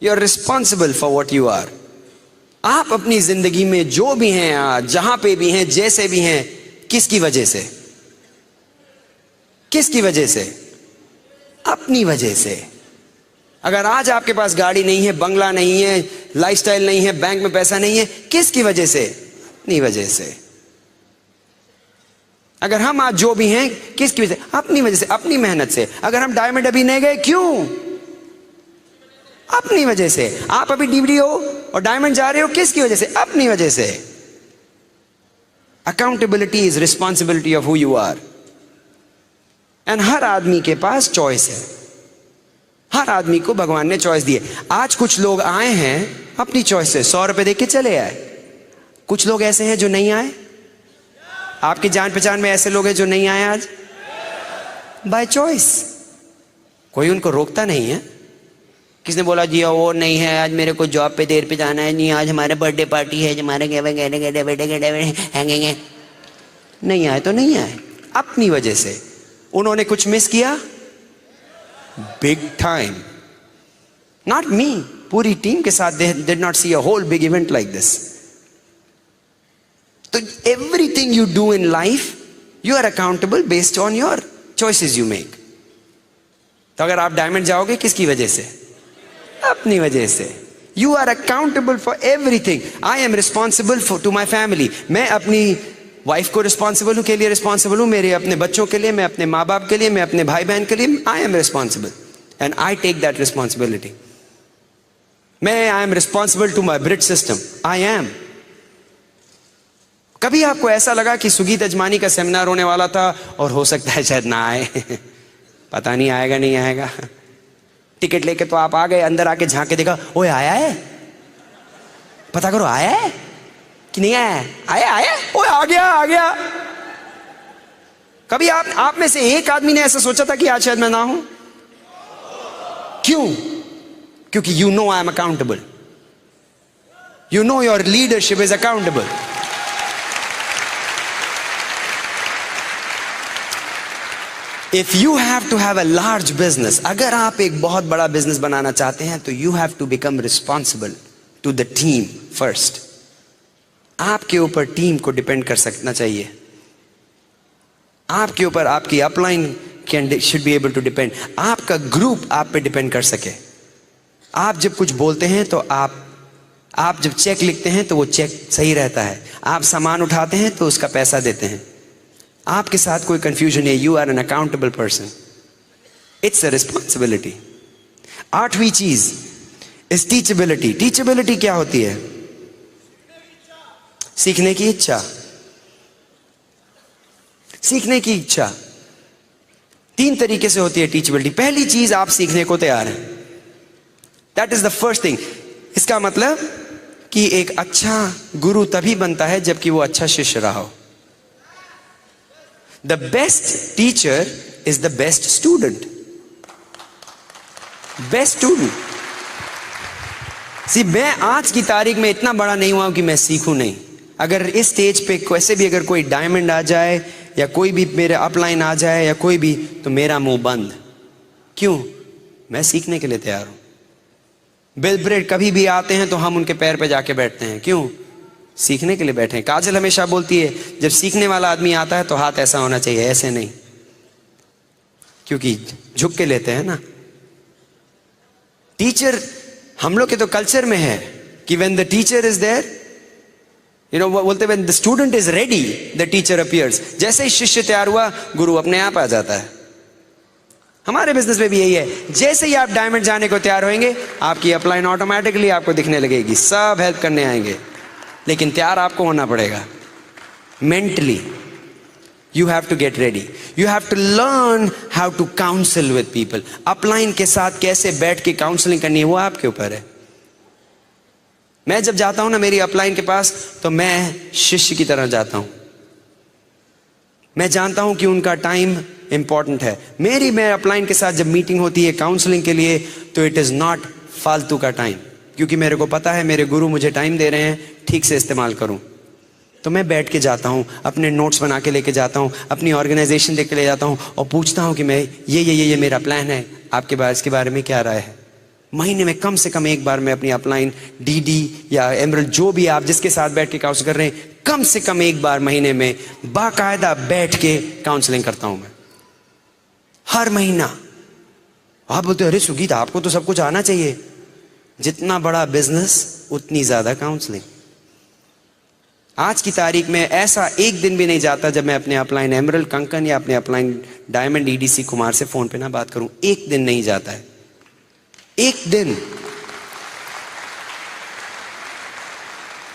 You are responsible for what you are. आप अपनी जिंदगी में जो भी हैं, आज जहां पे भी हैं, जैसे भी हैं, किसकी वजह से? किसकी वजह से? अपनी वजह से। अगर आज आपके पास गाड़ी नहीं है, बंगला नहीं है, लाइफस्टाइल नहीं है, बैंक में पैसा नहीं है, किसकी वजह से? अपनी वजह से। अगर हम आज जो भी हैं, किसकी वजह से? अपनी वजह से, अपनी मेहनत से। अगर हम डायमंड अभी नहीं गए, क्यों? अपनी वजह से। आप अभी डीवीडी हो और डायमंड जा रहे हो, किसकी वजह से? अपनी वजह से। Accountability is responsibility of who you are. And हर आदमी के पास चॉइस है। हर आदमी को भगवान ने चॉइस दी है। आज कुछ लोग आए हैं अपनी चॉइस से, 100 रुपए देके चले आए। कुछ लोग ऐसे हैं जो नहीं आए। आपकी जान पहचान में ऐसे लोग हैं जो नहीं आए आज बाय चॉइस। कोई उनको रोकता नहीं है। किसने बोला जी वो नहीं है, आज मेरे को जॉब पे देर पे जाना है, नहीं आज हमारे बर्थडे पार्टी है, हमारे नहीं आए तो नहीं आए, अपनी वजह से। उन्होंने कुछ मिस किया, बिग टाइम। नॉट मी, पूरी टीम के साथ they did not see a whole big event like this. तो everything you do in life you are accountable based on your choices you make. तो अगर आप डायमंड जाओगे किसकी वजह से? अपनी वजह से। You are accountable for everything. I am responsible for to my family. मैं अपनी वाइफ को रिस्पॉन्सिबल हूं, के लिए रिस्पॉन्सिबल हूं, मेरे अपने बच्चों के लिए, मैं अपने माँ बाप के लिए, मैं अपने भाई बहन के लिए, I am responsible. And I take that responsibility. I am responsible to my bridge system. I am. कभी आपको ऐसा लगा कि सुगीत अजमानी का सेमिनार होने वाला था और हो सकता है शायद ना आए? पता नहीं आएगा नहीं आएगा. टिकट लेके तो आप आ गए, अंदर आके झांक के देखा, ओए आया है, पता करो आया है कि नहीं आया है. आया आया, ओए आ गया आ गया. कभी आप में से एक आदमी ने ऐसा सोचा था कि आज शायद मैं ना हूं? क्यों? क्योंकि you know I am accountable. You know your leadership is accountable. If you have to have a large business, अगर आप एक बहुत बड़ा बिजनेस बनाना चाहते हैं तो you have to become responsible to the team first. आपके ऊपर टीम को डिपेंड कर सकना चाहिए. आपके ऊपर आपकी upline can should be able to depend. आपका ग्रुप आप पे डिपेंड कर सके. आप जब कुछ बोलते हैं तो आप जब चेक लिखते हैं तो वो चेक सही रहता है. आप सामान उठाते हैं तो उसका पैसा देते हैं. आपके साथ कोई कंफ्यूजन है, you are an accountable person. It's a responsibility. 8वीं चीज इज टीचेबिलिटी. टीचेबिलिटी क्या होती है? सीखने की इच्छा. सीखने की इच्छा 3 तरीके से होती है टीचेबिलिटी. पहली चीज, आप सीखने को तैयार हैं. That is the first thing. इसका मतलब कि एक अच्छा गुरु तभी बनता है जबकि वो अच्छा शिष्य रहा हो. The best teacher is the best student. Best student. See, मैं आज की तारीख में इतना बड़ा नहीं हुआ कि मैं सीखूं नहीं. अगर इस स्टेज पे कैसे भी अगर कोई डायमंड आ जाए या कोई भी मेरे अपलाइन आ जाए या कोई भी, तो मेरा मुंह बंद. क्यों? मैं सीखने के लिए तैयार हूं. बिल ब्रेड कभी भी आते हैं तो हम उनके पैर पे जाके बैठते हैं. क्यों? सीखने के लिए बैठे हैं. काजल हमेशा बोलती है जब सीखने वाला आदमी आता है तो हाथ ऐसा होना चाहिए, ऐसे नहीं, क्योंकि झुक के लेते हैं ना. टीचर हम लोग के तो कल्चर में है कि when the teacher is there, you know बोलते when the student is ready the teacher appears. जैसे ही शिष्य तैयार हुआ गुरु अपने आप आ जाता है. हमारे बिजनेस में भी यही है. जैसे ही आप डायमंड जाने को तैयार होंगे आपकी अपलाइन ऑटोमेटिकली आपको दिखने लगेगी. सब हेल्प करने आएंगे, लेकिन तैयार आपको होना पड़ेगा mentally. You have to get ready. You have to learn how to counsel with people. Upline के साथ कैसे बैठ के काउंसलिंग करनी है वो आपके ऊपर है. मैं जब जाता हूं ना मेरी अपलाइन के पास, तो मैं शिष्य की तरह जाता हूं. मैं जानता हूं कि उनका टाइम इंपॉर्टेंट है. मैं अपलाइन के साथ जब मीटिंग होती है काउंसलिंग के लिए, तो इट इज नॉट फालतू का टाइम, क्योंकि मेरे को पता है मेरे गुरु मुझे टाइम दे रहे हैं, ठीक से इस्तेमाल करूं. तो मैं बैठ के जाता हूं, अपने नोट्स बना के लेके जाता हूं, अपनी ऑर्गेनाइजेशन देख के ले जाता हूं और पूछता हूं कि मैं ये मेरा प्लान है, आपके पास इसके बारे में क्या राय है. महीने में कम से कम एक बार मैं अपनी अपलाइन डीडी या एमरल्ड, जो भी आप जिसके साथ बैठ के काउंसिल कर रहे हैं, कम से कम एक बार महीने में बाकायदा बैठ के काउंसलिंग करता हूं मैं, हर महीना. आप बोलते अरे सुगीत आपको तो सब कुछ आना चाहिए. जितना बड़ा बिजनेस उतनी ज्यादा काउंसलिंग. आज की तारीख में ऐसा एक दिन भी नहीं जाता जब मैं अपने अपलाइन एमरल्ड कंकन या अपने अपलाइन डायमंड ईडीसी कुमार से फोन पे ना बात करूं. एक दिन नहीं जाता है, एक दिन.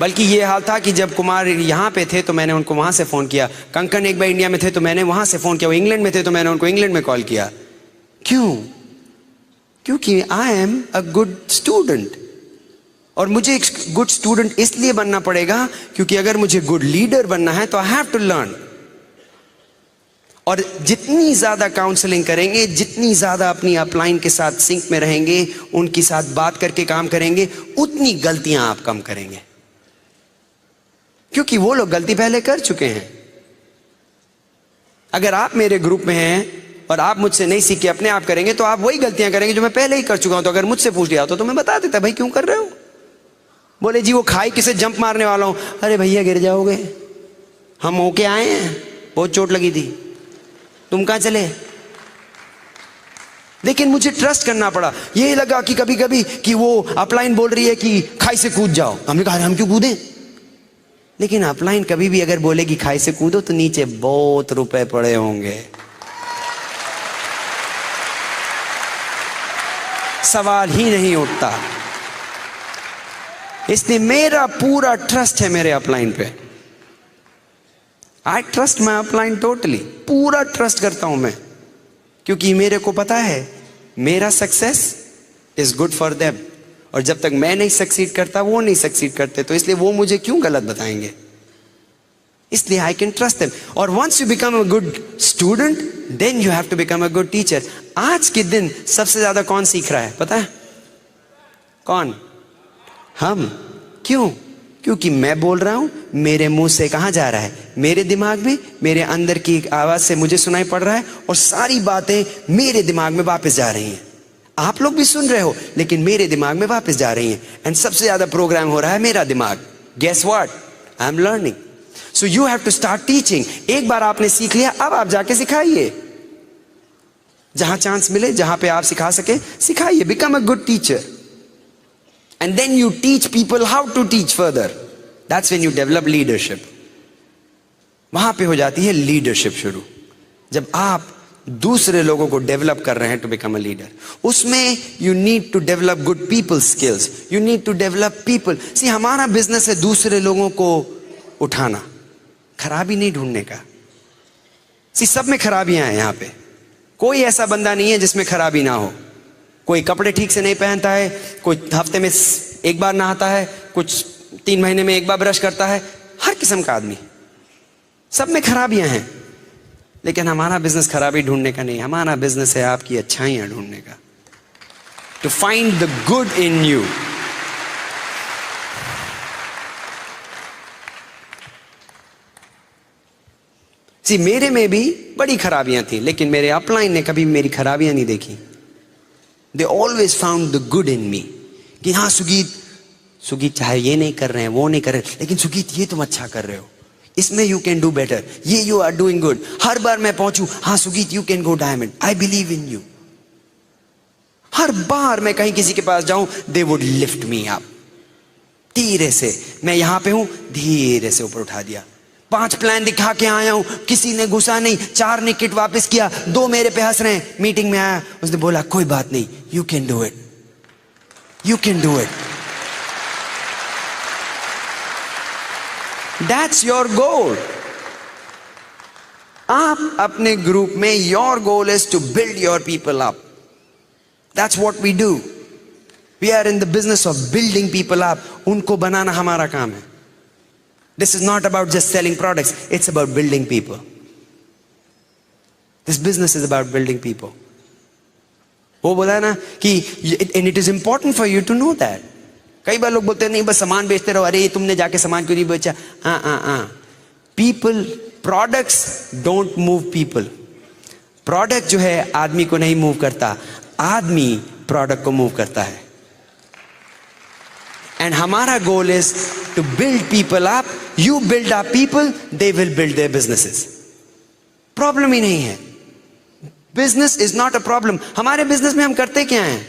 बल्कि ये हाल था कि जब कुमार यहां पे थे तो मैंने उनको वहां से फोन किया. कंकन एक बार इंडिया में थे तो मैंने वहां से फोन किया. वो इंग्लैंड में थे तो मैंने उनको इंग्लैंड में कॉल किया. क्यों? क्योंकि I am a good student. और मुझे एक गुड स्टूडेंट इसलिए बनना पड़ेगा क्योंकि अगर मुझे गुड लीडर बनना है तो आई हैव टू लर्न. और जितनी ज्यादा काउंसलिंग करेंगे, जितनी ज्यादा अपनी अपलाइन के साथ सिंक में रहेंगे, उनके साथ बात करके काम करेंगे, उतनी गलतियां आप कम करेंगे, क्योंकि वो लोग गलती पहले कर चुके हैं. अगर आप मेरे ग्रुप में हैं और आप मुझसे नहीं सीख के अपने आप करेंगे तो आप वही गलतियां करेंगे जो मैं पहले ही कर चुका हूं. तो अगर मुझसे पूछ लिया तो मैं बता देता, भाई क्यों कर रहे हो. बोले जी वो खाई किसे जंप मारने वाला हूं. अरे भैया गिर जाओगे, हम होके आए हैं, बहुत चोट लगी थी, तुम कहां चले. लेकिन मुझे ट्रस्ट करना पड़ा. ये लगा कि कभी कभी कि वो अपलाइन बोल रही है कि खाई से कूद जाओ. हमने कहा हम क्यों कूदें. लेकिन अपलाइन कभी भी अगर बोले कि खाई से कूदो तो नीचे बहुत रुपए पड़े होंगे. सवाल ही नहीं उठता। इसलिए मेरा पूरा ट्रस्ट है मेरे अपलाइन पे। I trust my upline totally, पूरा ट्रस्ट करता हूं मैं, क्योंकि मेरे को पता है मेरा success is good for them, और जब तक मैं नहीं सक्सीड करता वो नहीं सक्सीड करते, तो इसलिए वो मुझे क्यों गलत बताएंगे। इसलिए आई कैन ट्रस्ट देम। और once you become a good student then you have to become a good teacher. आज के दिन सबसे ज्यादा कौन सीख रहा है पता है? कौन? हम। क्यों? क्योंकि मैं बोल रहा हूं, मेरे मुंह से कहां जा रहा है? मेरे दिमाग में, मेरे अंदर की एक आवाज से मुझे सुनाई पड़ रहा है, और सारी बातें मेरे दिमाग में वापस जा रही हैं। आप लोग भी सुन रहे हो, लेकिन मेरे दिमाग में वापस जा रही हैं। एंड सबसे ज्यादा प्रोग्राम हो रहा है मेरा दिमाग। Guess what? I am learning. So you have to start teaching. एक बार आपने सीख लिया, अब आप जाके सिखाइए। जहां चांस मिले, जहां पे आप सिखा सके, सिखाइए। Become a good teacher, and then you teach people how to teach further. That's when you develop leadership. वहां पे हो जाती है लीडरशिप शुरू, जब आप दूसरे लोगों को डेवलप कर रहे हैं टू बिकम अ लीडर। उसमें you need to develop good people skills, you need to develop people. See, हमारा बिजनेस है दूसरे लोगों को उठाना, खराबी नहीं ढूंढने का। सी, सब में खराबियां हैं। यहां पे कोई ऐसा बंदा नहीं है जिसमें खराबी ना हो। कोई कपड़े ठीक से नहीं पहनता है, कोई हफ्ते में एक बार नहाता है, कुछ 3 महीने में एक बार ब्रश करता है। हर किस्म का आदमी, सब में खराबियां हैं। लेकिन हमारा बिजनेस खराबी ढूंढने का नहीं, हमारा बिजनेस है आपकी अच्छाइयां ढूंढने का। To find the good in you. See, मेरे में भी बड़ी खराबियां थी, लेकिन मेरे अपलाइन ने कभी मेरी खराबियां नहीं देखी। They always found the good in me. कि हाँ सुगीत चाहे ये नहीं कर रहे हैं, वो नहीं कर रहे, लेकिन सुगीत ये तुम अच्छा कर रहे हो, इसमें यू कैन डू बेटर, ये यू आर डूइंग गुड। हर बार मैं पहुंचू, हाँ Sugeet you can go diamond, I believe in you. हर बार मैं कहीं किसी के पास जाऊं, they would lift me up. धीरे से, मैं यहां पे हूं, धीरे से ऊपर उठा दिया। 5 प्लान दिखा के आया हूं, किसी ने गुस्सा नहीं, 4 ने किट वापस किया, 2 मेरे पे हंस रहे हैं। मीटिंग में आया, उसने बोला कोई बात नहीं, you can do it, you can do it. That's your goal. आप अपने ग्रुप में, your goal is to build your people up. That's what we do. We are in the business of building people up. उनको बनाना हमारा काम है। This is not about just selling products, it's about building people. This business is about building people. वो बोला ना कि and it is important for you to know that. कई बार लोग बोलते हैं नहीं बस सामान बेचते रहो, अरे तुमने जाके सामान क्यों नहीं बेचा। People, products don't move people. Product जो है आदमी को नहीं मूव करता, आदमी प्रोडक्ट को मूव करता है। And हमारा गोल is to build people up. You build up people, they will build their businesses. Problem ही नहीं है। Business is not a problem. हमारे बिजनेस में हम करते क्या हैं?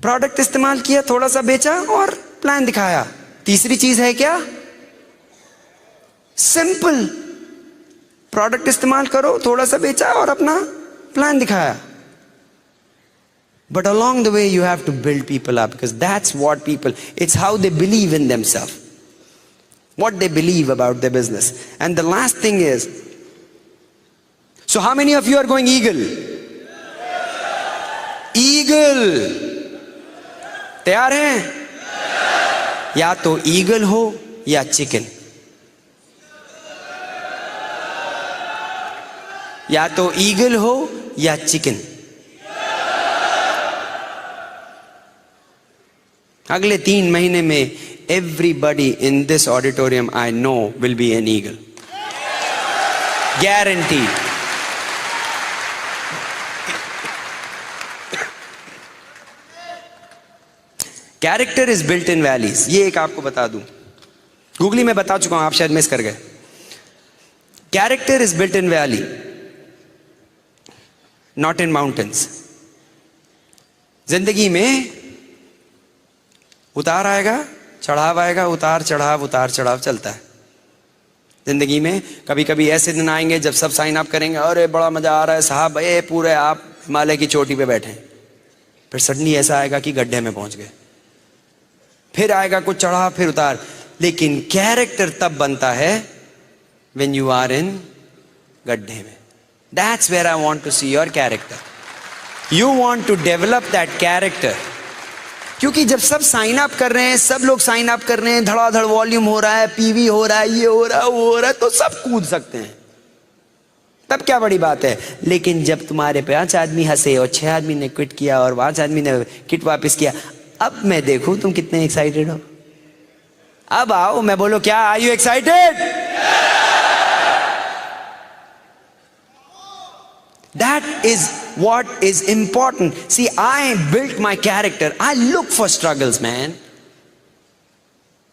प्रोडक्ट इस्तेमाल किया, थोड़ा सा बेचा और प्लान दिखाया। तीसरी चीज है क्या? सिंपल। प्रोडक्ट इस्तेमाल करो, थोड़ा सा बेचा और अपना प्लान दिखाया। But along the way you have to build people up, because that's what people, it's how they believe in themselves, what they believe about their business. And the last thing is, so how many of you are going eagle? Eagle. तैयार हैं? या तो ईगल हो या चिकन, या तो ईगल हो या चिकन। अगले 3 महीने में everybody in this auditorium I know will be an eagle. Guaranteed. Character is built in valleys. ये एक आपको बता दूं, गूगली में बता चुका हूं, आप शायद मिस कर गए। Character is built in valley, not in mountains. जिंदगी में उतार आएगा, चढ़ाव आएगा, उतार चढ़ाव चलता है जिंदगी में। कभी कभी ऐसे दिन आएंगे जब सब साइन अप करेंगे, अरे बड़ा मजा आ रहा है साहब, ये पूरे आप हिमालय की चोटी पे बैठे हैं। फिर सडनली ऐसा आएगा कि गड्ढे में पहुंच गए, फिर आएगा कुछ चढ़ा फिर उतार। लेकिन कैरेक्टर तब बनता है when you are in गड्ढे में। That's where I want to see your character. You want to develop that character. क्योंकि जब सब साइन अप कर रहे हैं, सब लोग साइन अप कर रहे हैं, धड़ाधड़ वॉल्यूम हो रहा है, पीवी हो रहा है, ये हो रहा है, वो हो रहा है, तो सब कूद सकते हैं, तब क्या बड़ी बात है। लेकिन जब तुम्हारे 5 आदमी हंसे और 6 आदमी ने क्विट किया और 5 आदमी ने किट वापस किया, अब मैं देखूं तुम कितने एक्साइटेड हो। अब आओ, मैं बोलो क्या, are you excited? That is what is important. See, I built my character. I look for struggles, man.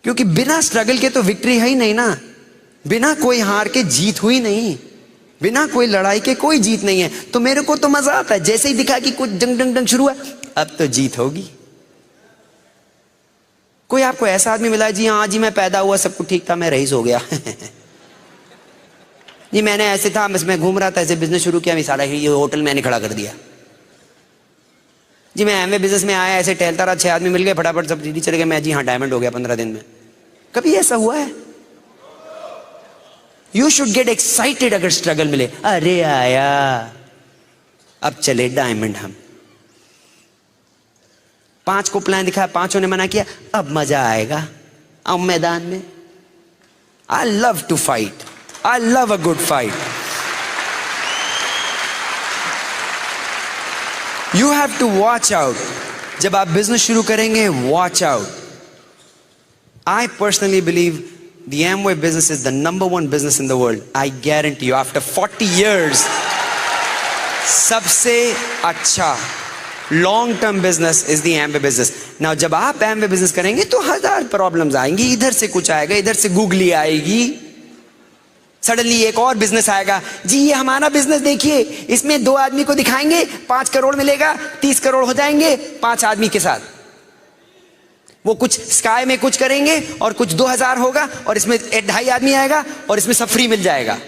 क्योंकि बिना स्ट्रगल के तो विक्ट्री है ही नहीं ना, बिना कोई हार के जीत हुई नहीं, बिना कोई लड़ाई के कोई जीत नहीं है। तो मेरे को तो मजा आता है, जैसे ही दिखा कि कुछ डंग डंग डंग शुरू हुआ, अब तो जीत होगी। कोई आपको ऐसा आदमी मिला, जी हाँ जी मैं पैदा हुआ सब कुछ ठीक था, मैं रईस हो गया जी मैंने ऐसे था, बस मैं घूम रहा था, ऐसे बिजनेस शुरू किया, सारा ये होटल मैंने खड़ा कर दिया। जी मैं एमवे बिजनेस में आया, ऐसे टहलता रहा, 6 आदमी मिल गए, फटाफट सब दीदी चले गए, मैं जी हाँ डायमंड हो गया 15 दिन में। कभी ऐसा हुआ है? यू शुड गेट एक्साइटेड अगर स्ट्रगल मिले। अरे आया, अब चले डायमंड हम। 5 को प्लान दिखाया, 5 ने मना किया, अब मजा आएगा, अब मैदान में। I love to fight, I love a good fight. You have to watch out. जब आप बिजनेस शुरू करेंगे, watch out. I personally believe the Amway business is the #1 business in the world. I guarantee you, after 40 years, सबसे अच्छा long term business is the Amway business. Now जब आप एमवे बिजनेस करेंगे तो 1000 प्रॉब्लम्स आएंगी, इधर से कुछ आएगा, इधर से गूगली आएगी, सडनली एक और बिजनेस आएगा, जी ये हमारा बिजनेस देखिए, इसमें 2 आदमी को दिखाएंगे 5 करोड़ मिलेगा, 30 करोड़ हो जाएंगे 5 आदमी के साथ। वो कुछ स्काई में कुछ करेंगे और कुछ 2000 होगा और इसमें 2.5 आदमी आएगा और इसमें सब फ्री मिल जाएगा।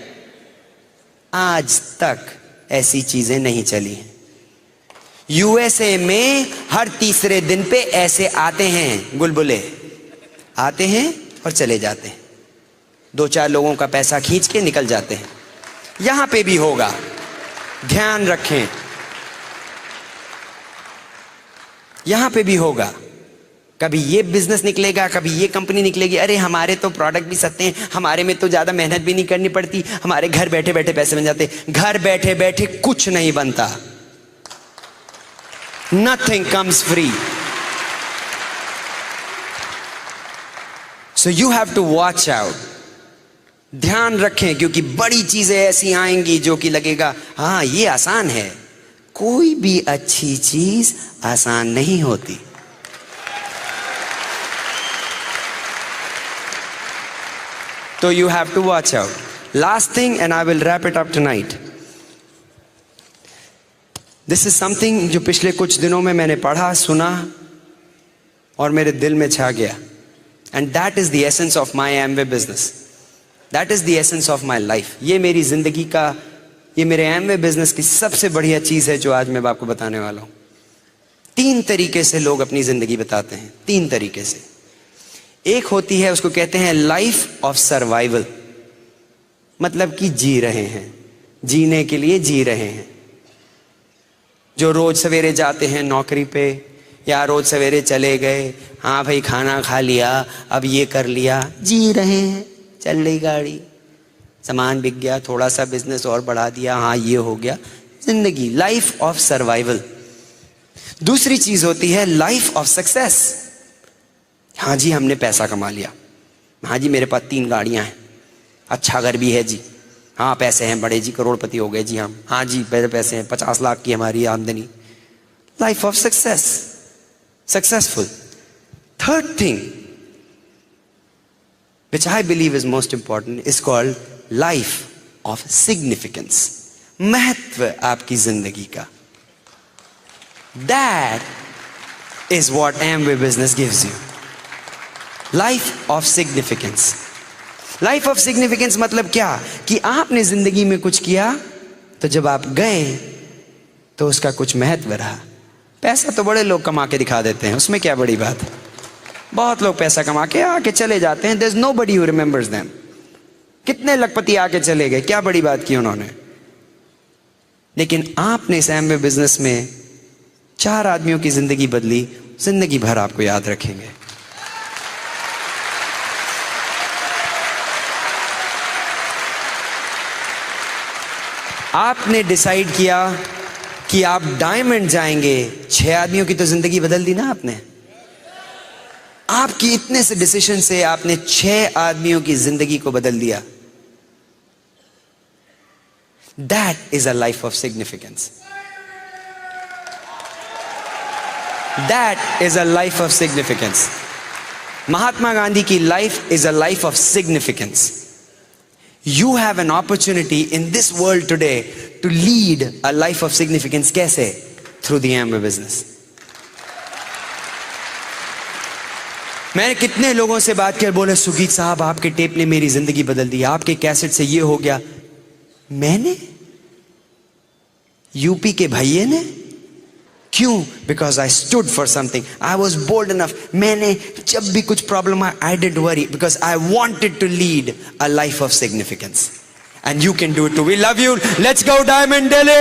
आज तक ऐसी चीजें नहीं चली हैं। यूएसए में हर तीसरे दिन पे ऐसे आते हैं गुलबुले, आते हैं और चले जाते हैं, 2-4 लोगों का पैसा खींच के निकल जाते हैं। यहां पे भी होगा, ध्यान रखें, यहां पे भी होगा। कभी ये बिजनेस निकलेगा, कभी ये कंपनी निकलेगी, अरे हमारे तो प्रोडक्ट भी सस्ते हैं, हमारे में तो ज्यादा मेहनत भी नहीं करनी पड़ती, हमारे घर बैठे बैठे पैसे बन जाते। घर बैठे बैठे कुछ नहीं बनता, nothing comes free. So you have to watch out, ध्यान रखें, क्योंकि बड़ी चीजें ऐसी आएंगी जो कि लगेगा हाँ ये आसान है। कोई भी अच्छी चीज आसान नहीं होती। तो you have to watch out. Last thing and I will wrap it up tonight. This is something जो पिछले कुछ दिनों में मैंने पढ़ा, सुना और मेरे दिल में छा गया। And that is the essence of my Amway business, that is the essence of my life. ये मेरी जिंदगी का, ये मेरे एमवे बिजनेस की सबसे बढ़िया चीज है जो आज मैं आपको बताने वाला हूं। 3 तरीके से लोग अपनी जिंदगी बताते हैं, 3 तरीके से। एक होती है, उसको कहते हैं लाइफ ऑफ सर्वाइवल, मतलब कि जी रहे हैं, जीने के लिए जी रहे हैं। जो रोज सवेरे जाते हैं नौकरी पे, या रोज सवेरे चले गए, हाँ भाई खाना खा लिया, अब ये कर लिया, जी रहे हैं, चल रही गाड़ी, सामान बिक गया, थोड़ा सा बिजनेस और बढ़ा दिया, हाँ ये हो गया, जिंदगी, लाइफ ऑफ सर्वाइवल। दूसरी चीज होती है लाइफ ऑफ सक्सेस। हाँ जी हमने पैसा कमा लिया, हाँ जी मेरे पास 3 गाड़ियां हैं, अच्छा घर भी है जी, हाँ पैसे हैं बड़े जी, करोड़पति हो गए जी हम, हाँ जी मेरे पैसे हैं, 50 लाख की हमारी आमदनी। Life of success, successful. Third thing which I believe is most important is called life of significance, महत्व आपकी जिंदगी का। That is what Amway business gives you. Life of significance. Life of significance मतलब क्या, कि आपने जिंदगी में कुछ किया तो जब आप गए तो उसका कुछ महत्व रहा, पैसा तो बड़े लोग कमा के दिखा देते हैं, उसमें क्या बड़ी बात है। बहुत लोग पैसा कमा के आके चले जाते हैं, there is nobody who remembers them. कितने लखपति आके चले गए, क्या बड़ी बात की उन्होंने। लेकिन आपने इस एमवे बिजनेस में 4 आदमियों की जिंदगी बदली, जिंदगी भर आपको याद रखेंगे। आपने डिसाइड किया कि आप डायमंड जाएंगे, 6 आदमियों की तो जिंदगी बदल दी ना आपने। आपकी इतने से डिसीजन से आपने 6 आदमियों की जिंदगी को बदल दिया। That is a life of significance. That is a life of significance. Mahatma Gandhi की life is a life of significance. You have an opportunity in this world today to lead a life of significance. कैसे? Through the Amway business. मैंने कितने लोगों से बात कर बोले, सुगीत साहब आपके टेप ने मेरी जिंदगी बदल दी, आपके कैसेट से ये हो गया। मैंने? यूपी के भैये ने? क्यों? Because I stood for something. I was bold enough. मैंने जब भी कुछ प्रॉब्लम आया, I didn't worry because I wanted to lead a life of significance. And you can do it too. We love you. Let's go Diamond Delhi.